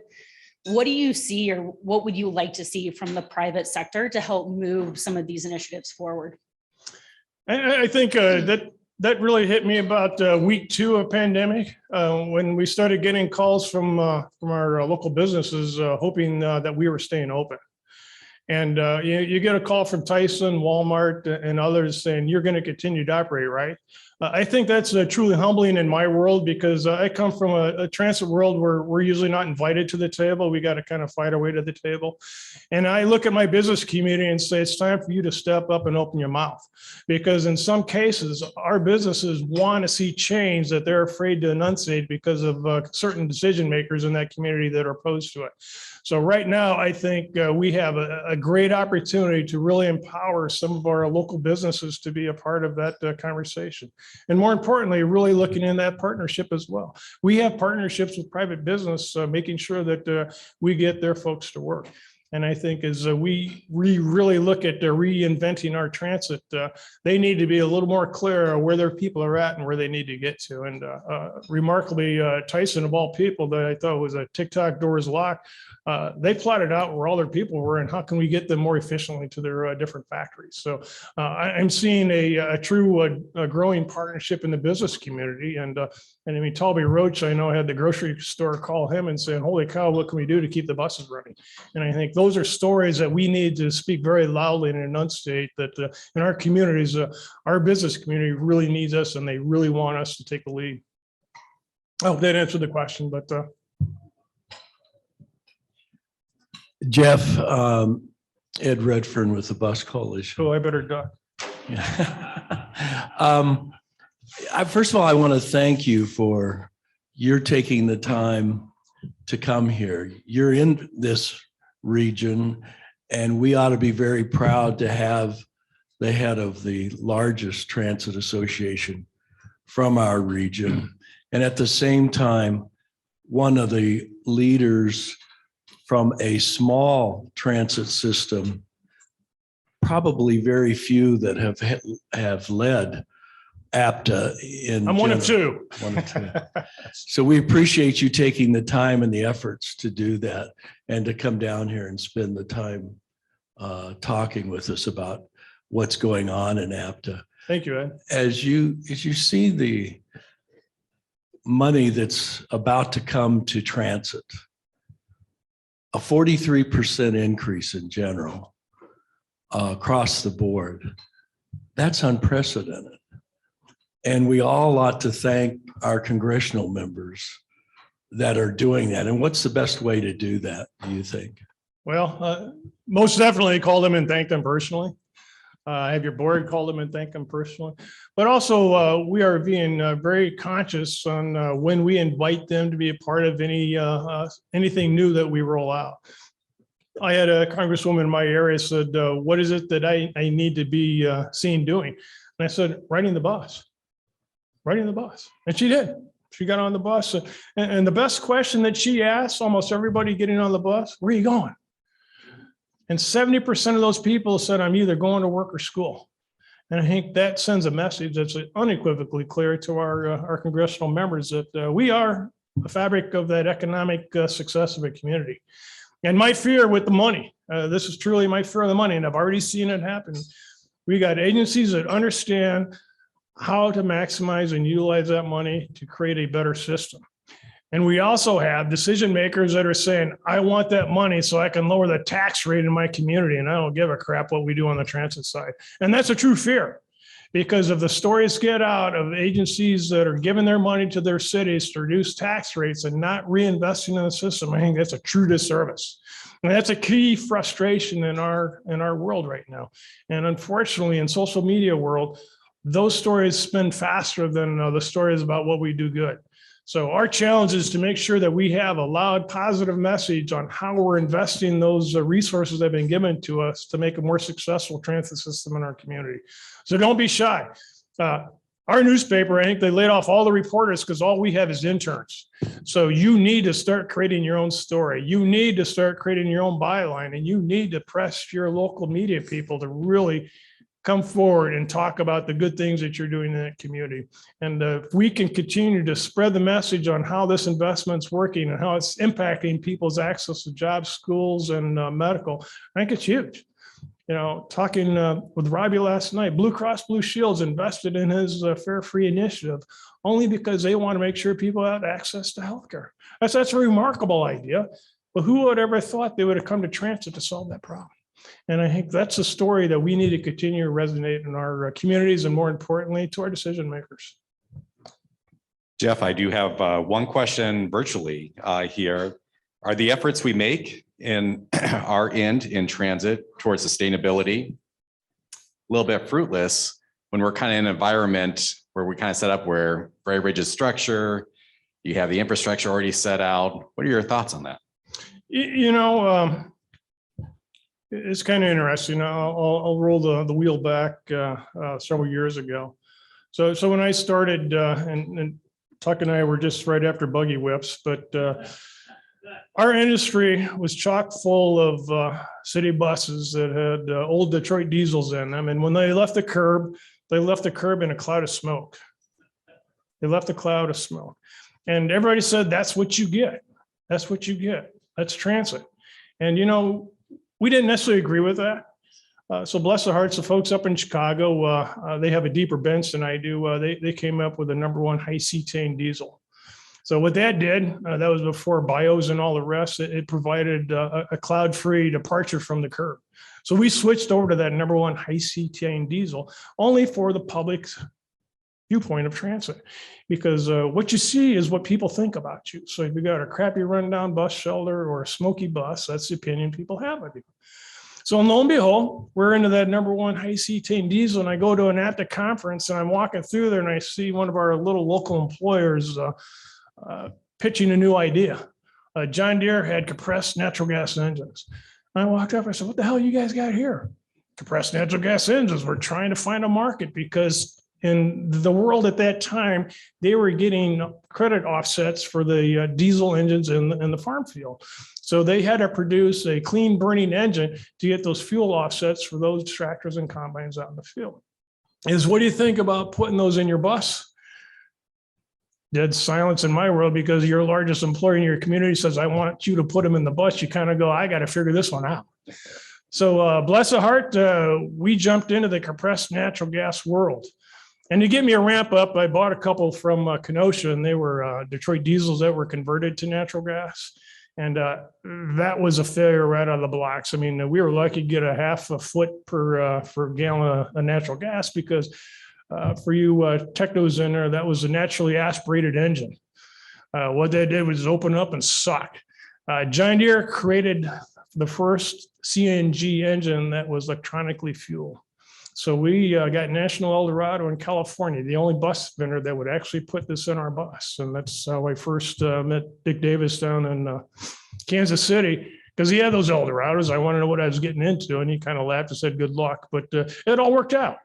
What do you see, or what would you like to see from the private sector to help move some of these initiatives forward? I think that really hit me about week 2 of pandemic when we started getting calls from our local businesses hoping that we were staying open. And you get a call from Tyson, Walmart, and others saying you're going to continue to operate, right? I think that's truly humbling in my world, because I come from a transit world where we're usually not invited to the table. We got to kind of fight our way to the table. And I look at my business community and say, it's time for you to step up and open your mouth, because in some cases, our businesses want to see change that they're afraid to enunciate because of certain decision makers in that community that are opposed to it. So right now, I think we have a great opportunity to really empower some of our local businesses to be a part of that conversation. And more importantly, really looking in that partnership as well. We have partnerships with private business, making sure that we get their folks to work. And I think as we really look at reinventing our transit, they need to be a little more clear where their people are at and where they need to get to. And remarkably, Tyson, of all people, that I thought was a TikTok doors locked, they plotted out where all their people were and how can we get them more efficiently to their different factories. So I'm seeing a true growing partnership in the business community. And I mean, Talby Roach, I know, had the grocery store call him and saying, holy cow, what can we do to keep the buses running? And I think those are stories that we need to speak very loudly and enunciate that in our communities, our business community really needs us and they really want us to take the lead. I hope that answered the question, but Jeff, Ed Redfern with the Bus Coalition. I better duck. First of all, I want to thank you for your taking the time to come here. You're in this region, and we ought to be very proud to have the head of the largest transit association from our region. And at the same time, one of the leaders from a small transit system, probably very few that have led APTA in. I'm one of general. two. One of two. So we appreciate you taking the time and the efforts to do that and to come down here and spend the time talking with us about what's going on in APTA. Thank you, Ed. As you see the money that's about to come to transit, a 43% increase in general across the board, that's unprecedented. And we all ought to thank our congressional members that are doing that. And what's the best way to do that, do you think? Well, most definitely call them and thank them personally. Have your board call them and thank them personally. But also, we are being very conscious on when we invite them to be a part of anything new that we roll out. I had a congresswoman in my area said, what is it that I need to be seen doing? And I said, riding the bus. And she did. She got on the bus. And the best question that she asked almost everybody getting on the bus, where are you going? And 70% of those people said, I'm either going to work or school. And I think that sends a message that's unequivocally clear to our congressional members that we are the fabric of that economic success of a community. And my fear with the money, this is truly my fear of the money, and I've already seen it happen. We got agencies that understand how to maximize and utilize that money to create a better system. And we also have decision makers that are saying, I want that money so I can lower the tax rate in my community, and I don't give a crap what we do on the transit side. And that's a true fear, because if the stories get out of agencies that are giving their money to their cities to reduce tax rates and not reinvesting in the system, I think that's a true disservice. And that's a key frustration in our world right now. And unfortunately, in social media world, those stories spin faster than the stories about what we do good. So our challenge is to make sure that we have a loud, positive message on how we're investing those resources that have been given to us to make a more successful transit system in our community. So don't be shy. Our newspaper, I think they laid off all the reporters because all we have is interns. So you need to start creating your own story. You need to start creating your own byline, and you need to press your local media people to really come forward and talk about the good things that you're doing in that community. And if we can continue to spread the message on how this investment's working and how it's impacting people's access to jobs, schools, and medical, I think it's huge. You know, talking with Robbie last night, Blue Cross Blue Shield's invested in his Fare Free initiative only because they want to make sure people have access to healthcare. That's a remarkable idea. But who would ever thought they would have come to transit to solve that problem? And I think that's a story that we need to continue to resonate in our communities and, more importantly, to our decision makers. Jeff, I do have one question virtually here. Are the efforts we make in our end in transit towards sustainability a little bit fruitless when we're kind of in an environment where we kind of set up where very rigid structure, you have the infrastructure already set out? What are your thoughts on that? You know, it's kind of interesting. I'll roll the wheel back several years ago. So when I started, and Tuck and I were just right after buggy whips, but our industry was chock full of city buses that had old Detroit diesels in them. And when they left the curb in a cloud of smoke. They left a cloud of smoke. And everybody said, that's what you get. That's what you get. That's transit. And, you know, we didn't necessarily agree with that. So bless the hearts of folks up in Chicago. They have a deeper bench than I do. They came up with the #1 high cetane diesel. So what that did, that was before bios and all the rest, it provided a cloud-free departure from the curb. So we switched over to that #1 high cetane diesel only for the public's viewpoint of transit, because what you see is what people think about you. So if you got a crappy rundown bus shelter or a smoky bus, that's the opinion people have of you. So lo and behold, we're into that #1 high cetane diesel, and I go to an APTA conference and I'm walking through there and I see one of our little local employers pitching a new idea. John Deere had compressed natural gas engines. I walked up, I said, what the hell you guys got here? Compressed natural gas engines. We're trying to find a market because in the world at that time, they were getting credit offsets for the diesel engines in the farm field. So they had to produce a clean burning engine to get those fuel offsets for those tractors and combines out in the field. What do you think about putting those in your bus? Dead silence in my world, because your largest employer in your community says, I want you to put them in the bus. You kind of go, I got to figure this one out. So bless the heart, we jumped into the compressed natural gas world. And to give me a ramp up, I bought a couple from Kenosha, and they were Detroit diesels that were converted to natural gas. And that was a failure right out of the blocks. I mean, we were lucky to get a half a foot per gallon of natural gas, because for you technos in there, that was a naturally aspirated engine. What they did was open up and suck. John Deere created the first CNG engine that was electronically fueled. So we got National Eldorado in California, the only bus vendor that would actually put this in our bus. And that's how I first met Dick Davis down in Kansas City, because he had those Eldorados. I wanted to know what I was getting into, and he kind of laughed and said, good luck. But it all worked out,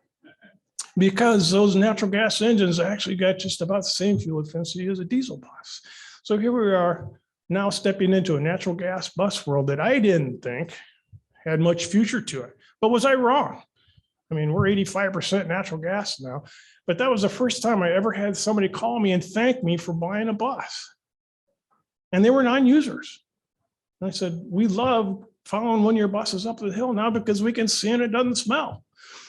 because those natural gas engines actually got just about the same fuel efficiency as a diesel bus. So here we are now stepping into a natural gas bus world that I didn't think had much future to it. But was I wrong? I mean, we're 85% natural gas now, but that was the first time I ever had somebody call me and thank me for buying a bus. And they were non-users. And I said, we love following one of your buses up the hill now because we can see and it doesn't smell.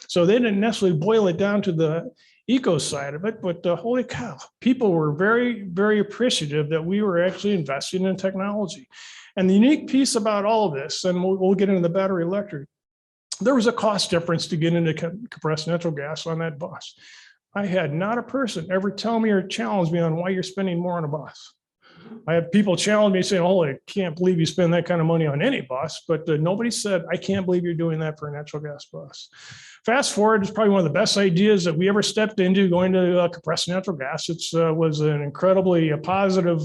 So they didn't necessarily boil it down to the eco side of it, but holy cow, people were very, very appreciative that we were actually investing in technology. And the unique piece about all of this, and we'll get into the battery electric, there was a cost difference to get into compressed natural gas on that bus. I had not a person ever tell me or challenge me on why you're spending more on a bus. I have people challenge me saying, oh, I can't believe you spend that kind of money on any bus, but nobody said, I can't believe you're doing that for a natural gas bus. Fast forward, it's probably one of the best ideas that we ever stepped into, going to compressed natural gas. It was an incredibly positive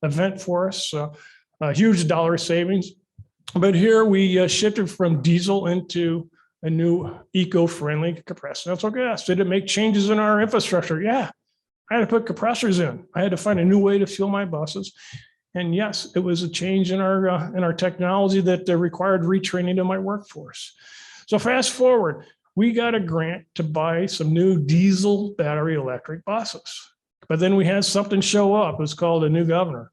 event for us, a huge dollar savings. But here we shifted from diesel into a new eco-friendly compressed natural gas. Did it make changes in our infrastructure? Yeah, I had to put compressors in. I had to find a new way to fuel my buses. And yes, it was a change in our technology that required retraining of my workforce. So fast forward, we got a grant to buy some new diesel battery electric buses. But then we had something show up. It was called a new governor.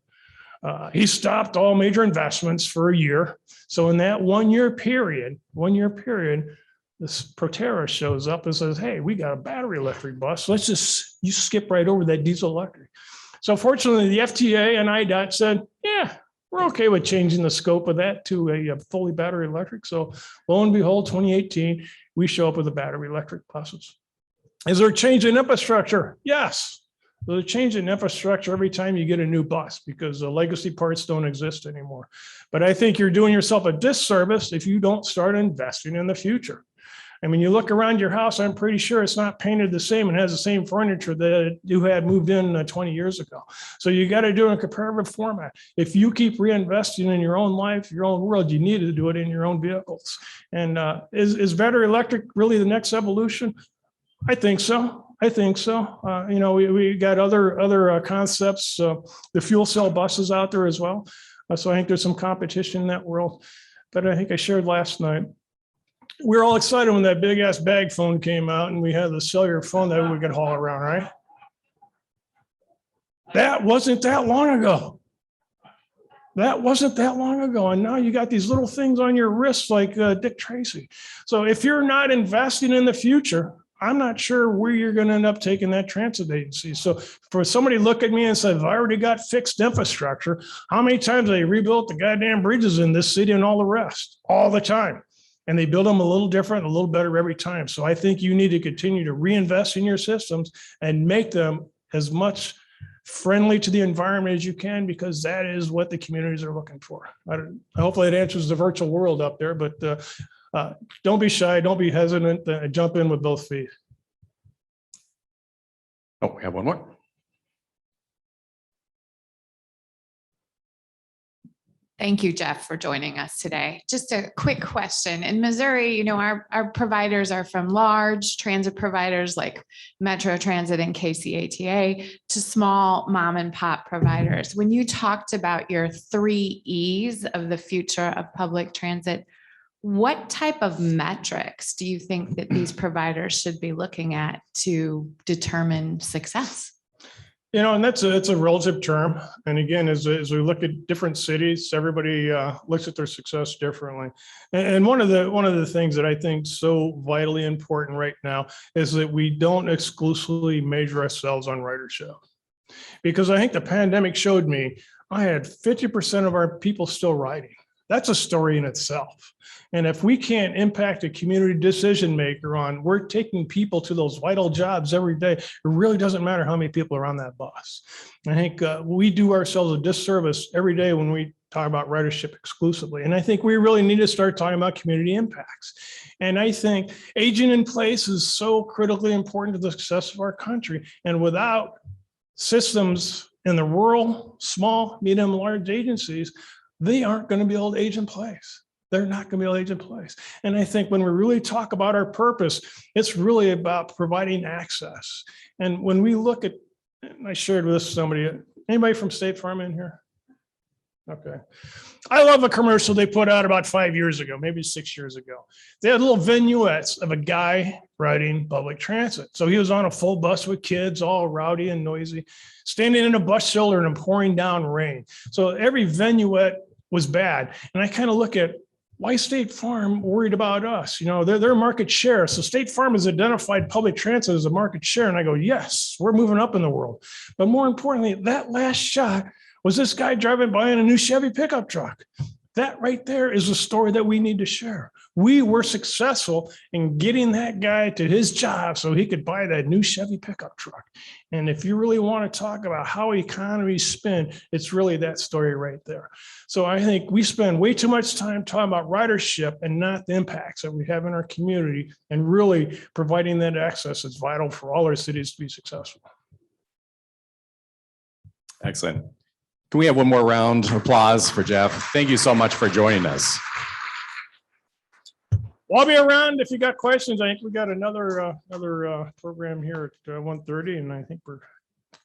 He stopped all major investments for a year. So in that 1 year period, this Proterra shows up and says, hey, we got a battery electric bus. Let's just, you skip right over that diesel electric. So fortunately, the FTA and IDOT said, yeah, we're okay with changing the scope of that to a fully battery electric. So lo and behold, 2018, we show up with the battery electric buses. Is there a change in infrastructure? Yes. There's a change in infrastructure every time you get a new bus, because the legacy parts don't exist anymore. But I think you're doing yourself a disservice if you don't start investing in the future. I mean, you look around your house, I'm pretty sure it's not painted the same and has the same furniture that you had moved in 20 years ago. So you got to do it in a comparative format. If you keep reinvesting in your own life, your own world, you need to do it in your own vehicles. And is battery electric really the next evolution? I think so. I think so. You know, we got other concepts, the fuel cell buses out there as well. So I think there's some competition in that world. But I think I shared last night, we were all excited when that big ass bag phone came out and we had the cellular phone that we could haul around, right? That wasn't that long ago. That wasn't that long ago. And now you got these little things on your wrists like Dick Tracy. So if you're not investing in the future, I'm not sure where you're going to end up taking that transit agency. So for somebody to look at me and say, I've already got fixed infrastructure, how many times they rebuilt the goddamn bridges in this city and all the rest? All the time. And they build them a little different, a little better every time. So I think you need to continue to reinvest in your systems and make them as much friendly to the environment as you can, because that is what the communities are looking for. Hopefully it answers the virtual world up there, but don't be shy, don't be hesitant, jump in with both feet. Oh, we have one more. Thank you, Jeff, for joining us today. Just a quick question. In Missouri, you know, our providers are from large transit providers like Metro Transit and KCATA to small mom and pop providers. When you talked about your 3 E's of the future of public transit, what type of metrics do you think that these providers should be looking at to determine success? You know, and it's a relative term. And again, as we look at different cities, everybody looks at their success differently. And one of the things that I think is so vitally important right now is that we don't exclusively measure ourselves on ridership. Because I think the pandemic showed me I had 50% of our people still riding. That's a story in itself. And if we can't impact a community decision maker on, we're taking people to those vital jobs every day, it really doesn't matter how many people are on that bus. I think we do ourselves a disservice every day when we talk about ridership exclusively. And I think we really need to start talking about community impacts. And I think aging in place is so critically important to the success of our country. And without systems in the rural, small, medium, large agencies, they aren't going to be able to age in place. They're not going to be able to age in place. And I think when we really talk about our purpose, it's really about providing access. And when we look at, and I shared with somebody, anybody from State Farm in here? Okay. I love a commercial they put out about 5 years ago, maybe 6 years ago. They had little vignettes of a guy riding public transit. So he was on a full bus with kids, all rowdy and noisy, standing in a bus shelter and pouring down rain. So every vignette was bad. And I kind of look at, why State Farm worried about us? You know, they're market share. So State Farm has identified public transit as a market share. And I go, yes, we're moving up in the world. But more importantly, that last shot was this guy driving by in a new Chevy pickup truck. That right there is a story that we need to share. We were successful in getting that guy to his job so he could buy that new Chevy pickup truck. And if you really want to talk about how economies spin, it's really that story right there. So I think we spend way too much time talking about ridership and not the impacts that we have in our community, and really providing that access is vital for all our cities to be successful. Excellent. Can we have one more round of applause for Jeff? Thank you so much for joining us. Well, I'll be around if you got questions. I think we got another program here at 1:30, and I think we're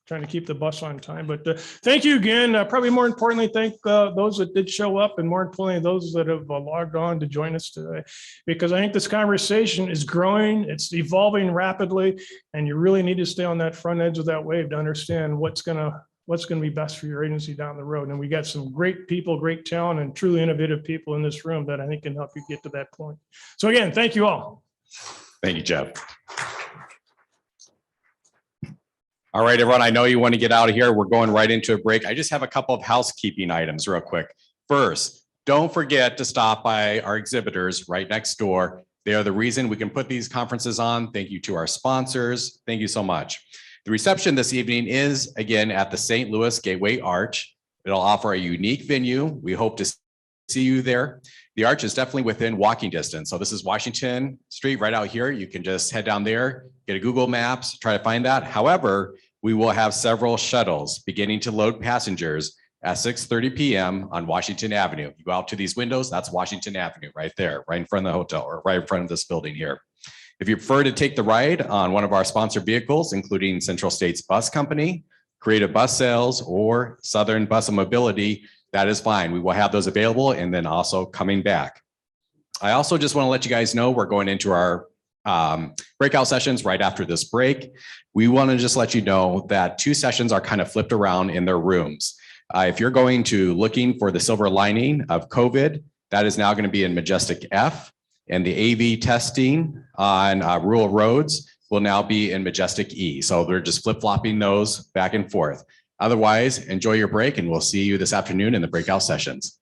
trying to keep the bus on time. But thank you again. Probably more importantly, thank those that did show up, and more importantly, those that have logged on to join us today, because I think this conversation is growing, it's evolving rapidly, and you really need to stay on that front edge of that wave to understand what's going to be best for your agency down the road. And we got some great people, great talent, and truly innovative people in this room that I think can help you get to that point. So again, thank you all. Thank you, Jeff. All right, everyone, I know you want to get out of here. We're going right into a break. I just have a couple of housekeeping items real quick. First, don't forget to stop by our exhibitors right next door. They are the reason we can put these conferences on. Thank you to our sponsors. Thank you so much. The reception this evening is, again, at the St. Louis Gateway Arch. It'll offer a unique venue. We hope to see you there. The Arch is definitely within walking distance. So this is Washington Street right out here. You can just head down there, get a Google Maps, try to find that. However, we will have several shuttles beginning to load passengers at 6:30 p.m. on Washington Avenue. You go out to these windows, that's Washington Avenue right there, right in front of the hotel or right in front of this building here. If you prefer to take the ride on one of our sponsored vehicles, including Central States Bus Company, Creative Bus Sales, or Southern Bus and Mobility, that is fine. We will have those available and then also coming back. I also just want to let you guys know we're going into our breakout sessions right after this break. We want to just let you know that 2 sessions are kind of flipped around in their rooms. If you're going to looking for the silver lining of COVID, that is now going to be in Majestic F, and the AV testing on rural roads will now be in Majestic E. So they're just flip-flopping those back and forth. Otherwise, enjoy your break, and we'll see you this afternoon in the breakout sessions.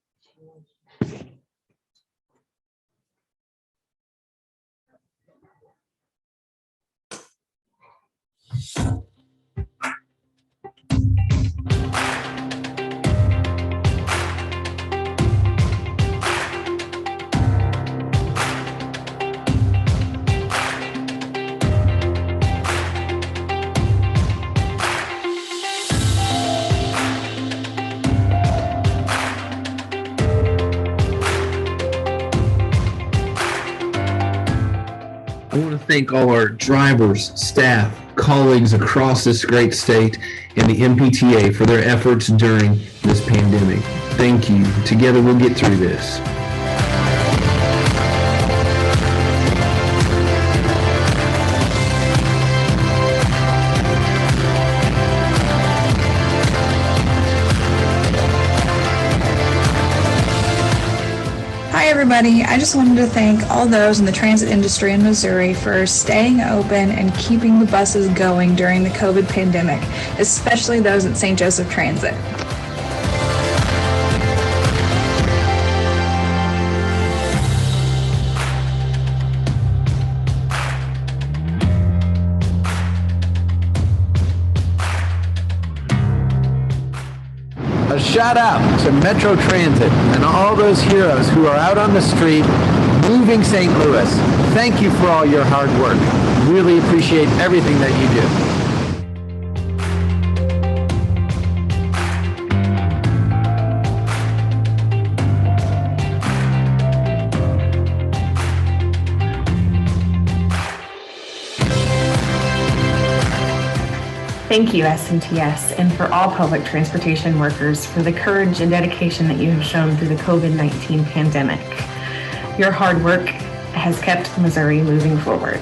I want to thank all our drivers, staff, colleagues across this great state and the MPTA for their efforts during this pandemic. Thank you. Together we'll get through this. Hi, everybody. I just wanted to thank all those in the transit industry in Missouri for staying open and keeping the buses going during the COVID pandemic, especially those at St. Joseph Transit. A shout out to Metro Transit and all those heroes who are out on the street moving St. Louis. Thank you for all your hard work. Really appreciate everything that you do. Thank you, SMTS, and for all public transportation workers for the courage and dedication that you have shown through the COVID-19 pandemic. Your hard work has kept Missouri moving forward.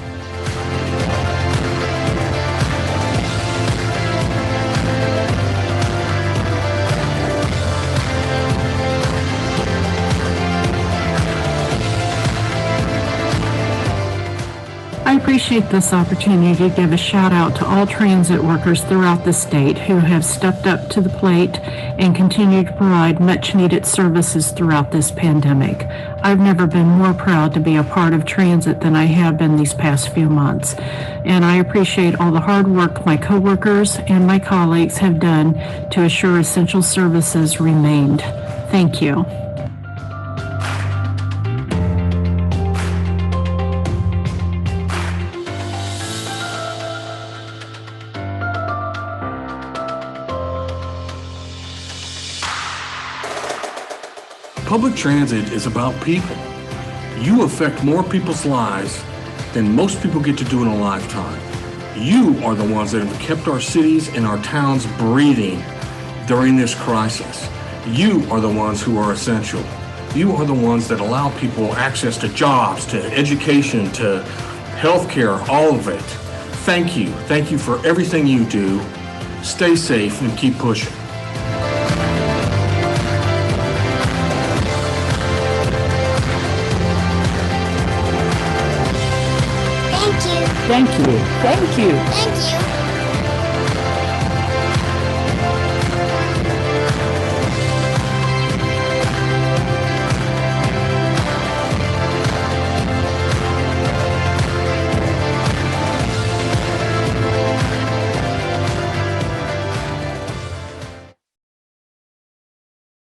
I appreciate this opportunity to give a shout out to all transit workers throughout the state who have stepped up to the plate and continue to provide much needed services throughout this pandemic. I've never been more proud to be a part of transit than I have been these past few months. And I appreciate all the hard work my coworkers and my colleagues have done to assure essential services remained. Thank you. Public transit is about people. You affect more people's lives than most people get to do in a lifetime. You are the ones that have kept our cities and our towns breathing during this crisis. You are the ones who are essential. You are the ones that allow people access to jobs, to education, to healthcare, all of it. Thank you. Thank you for everything you do. Stay safe and keep pushing. Thank you. Thank you. Thank you.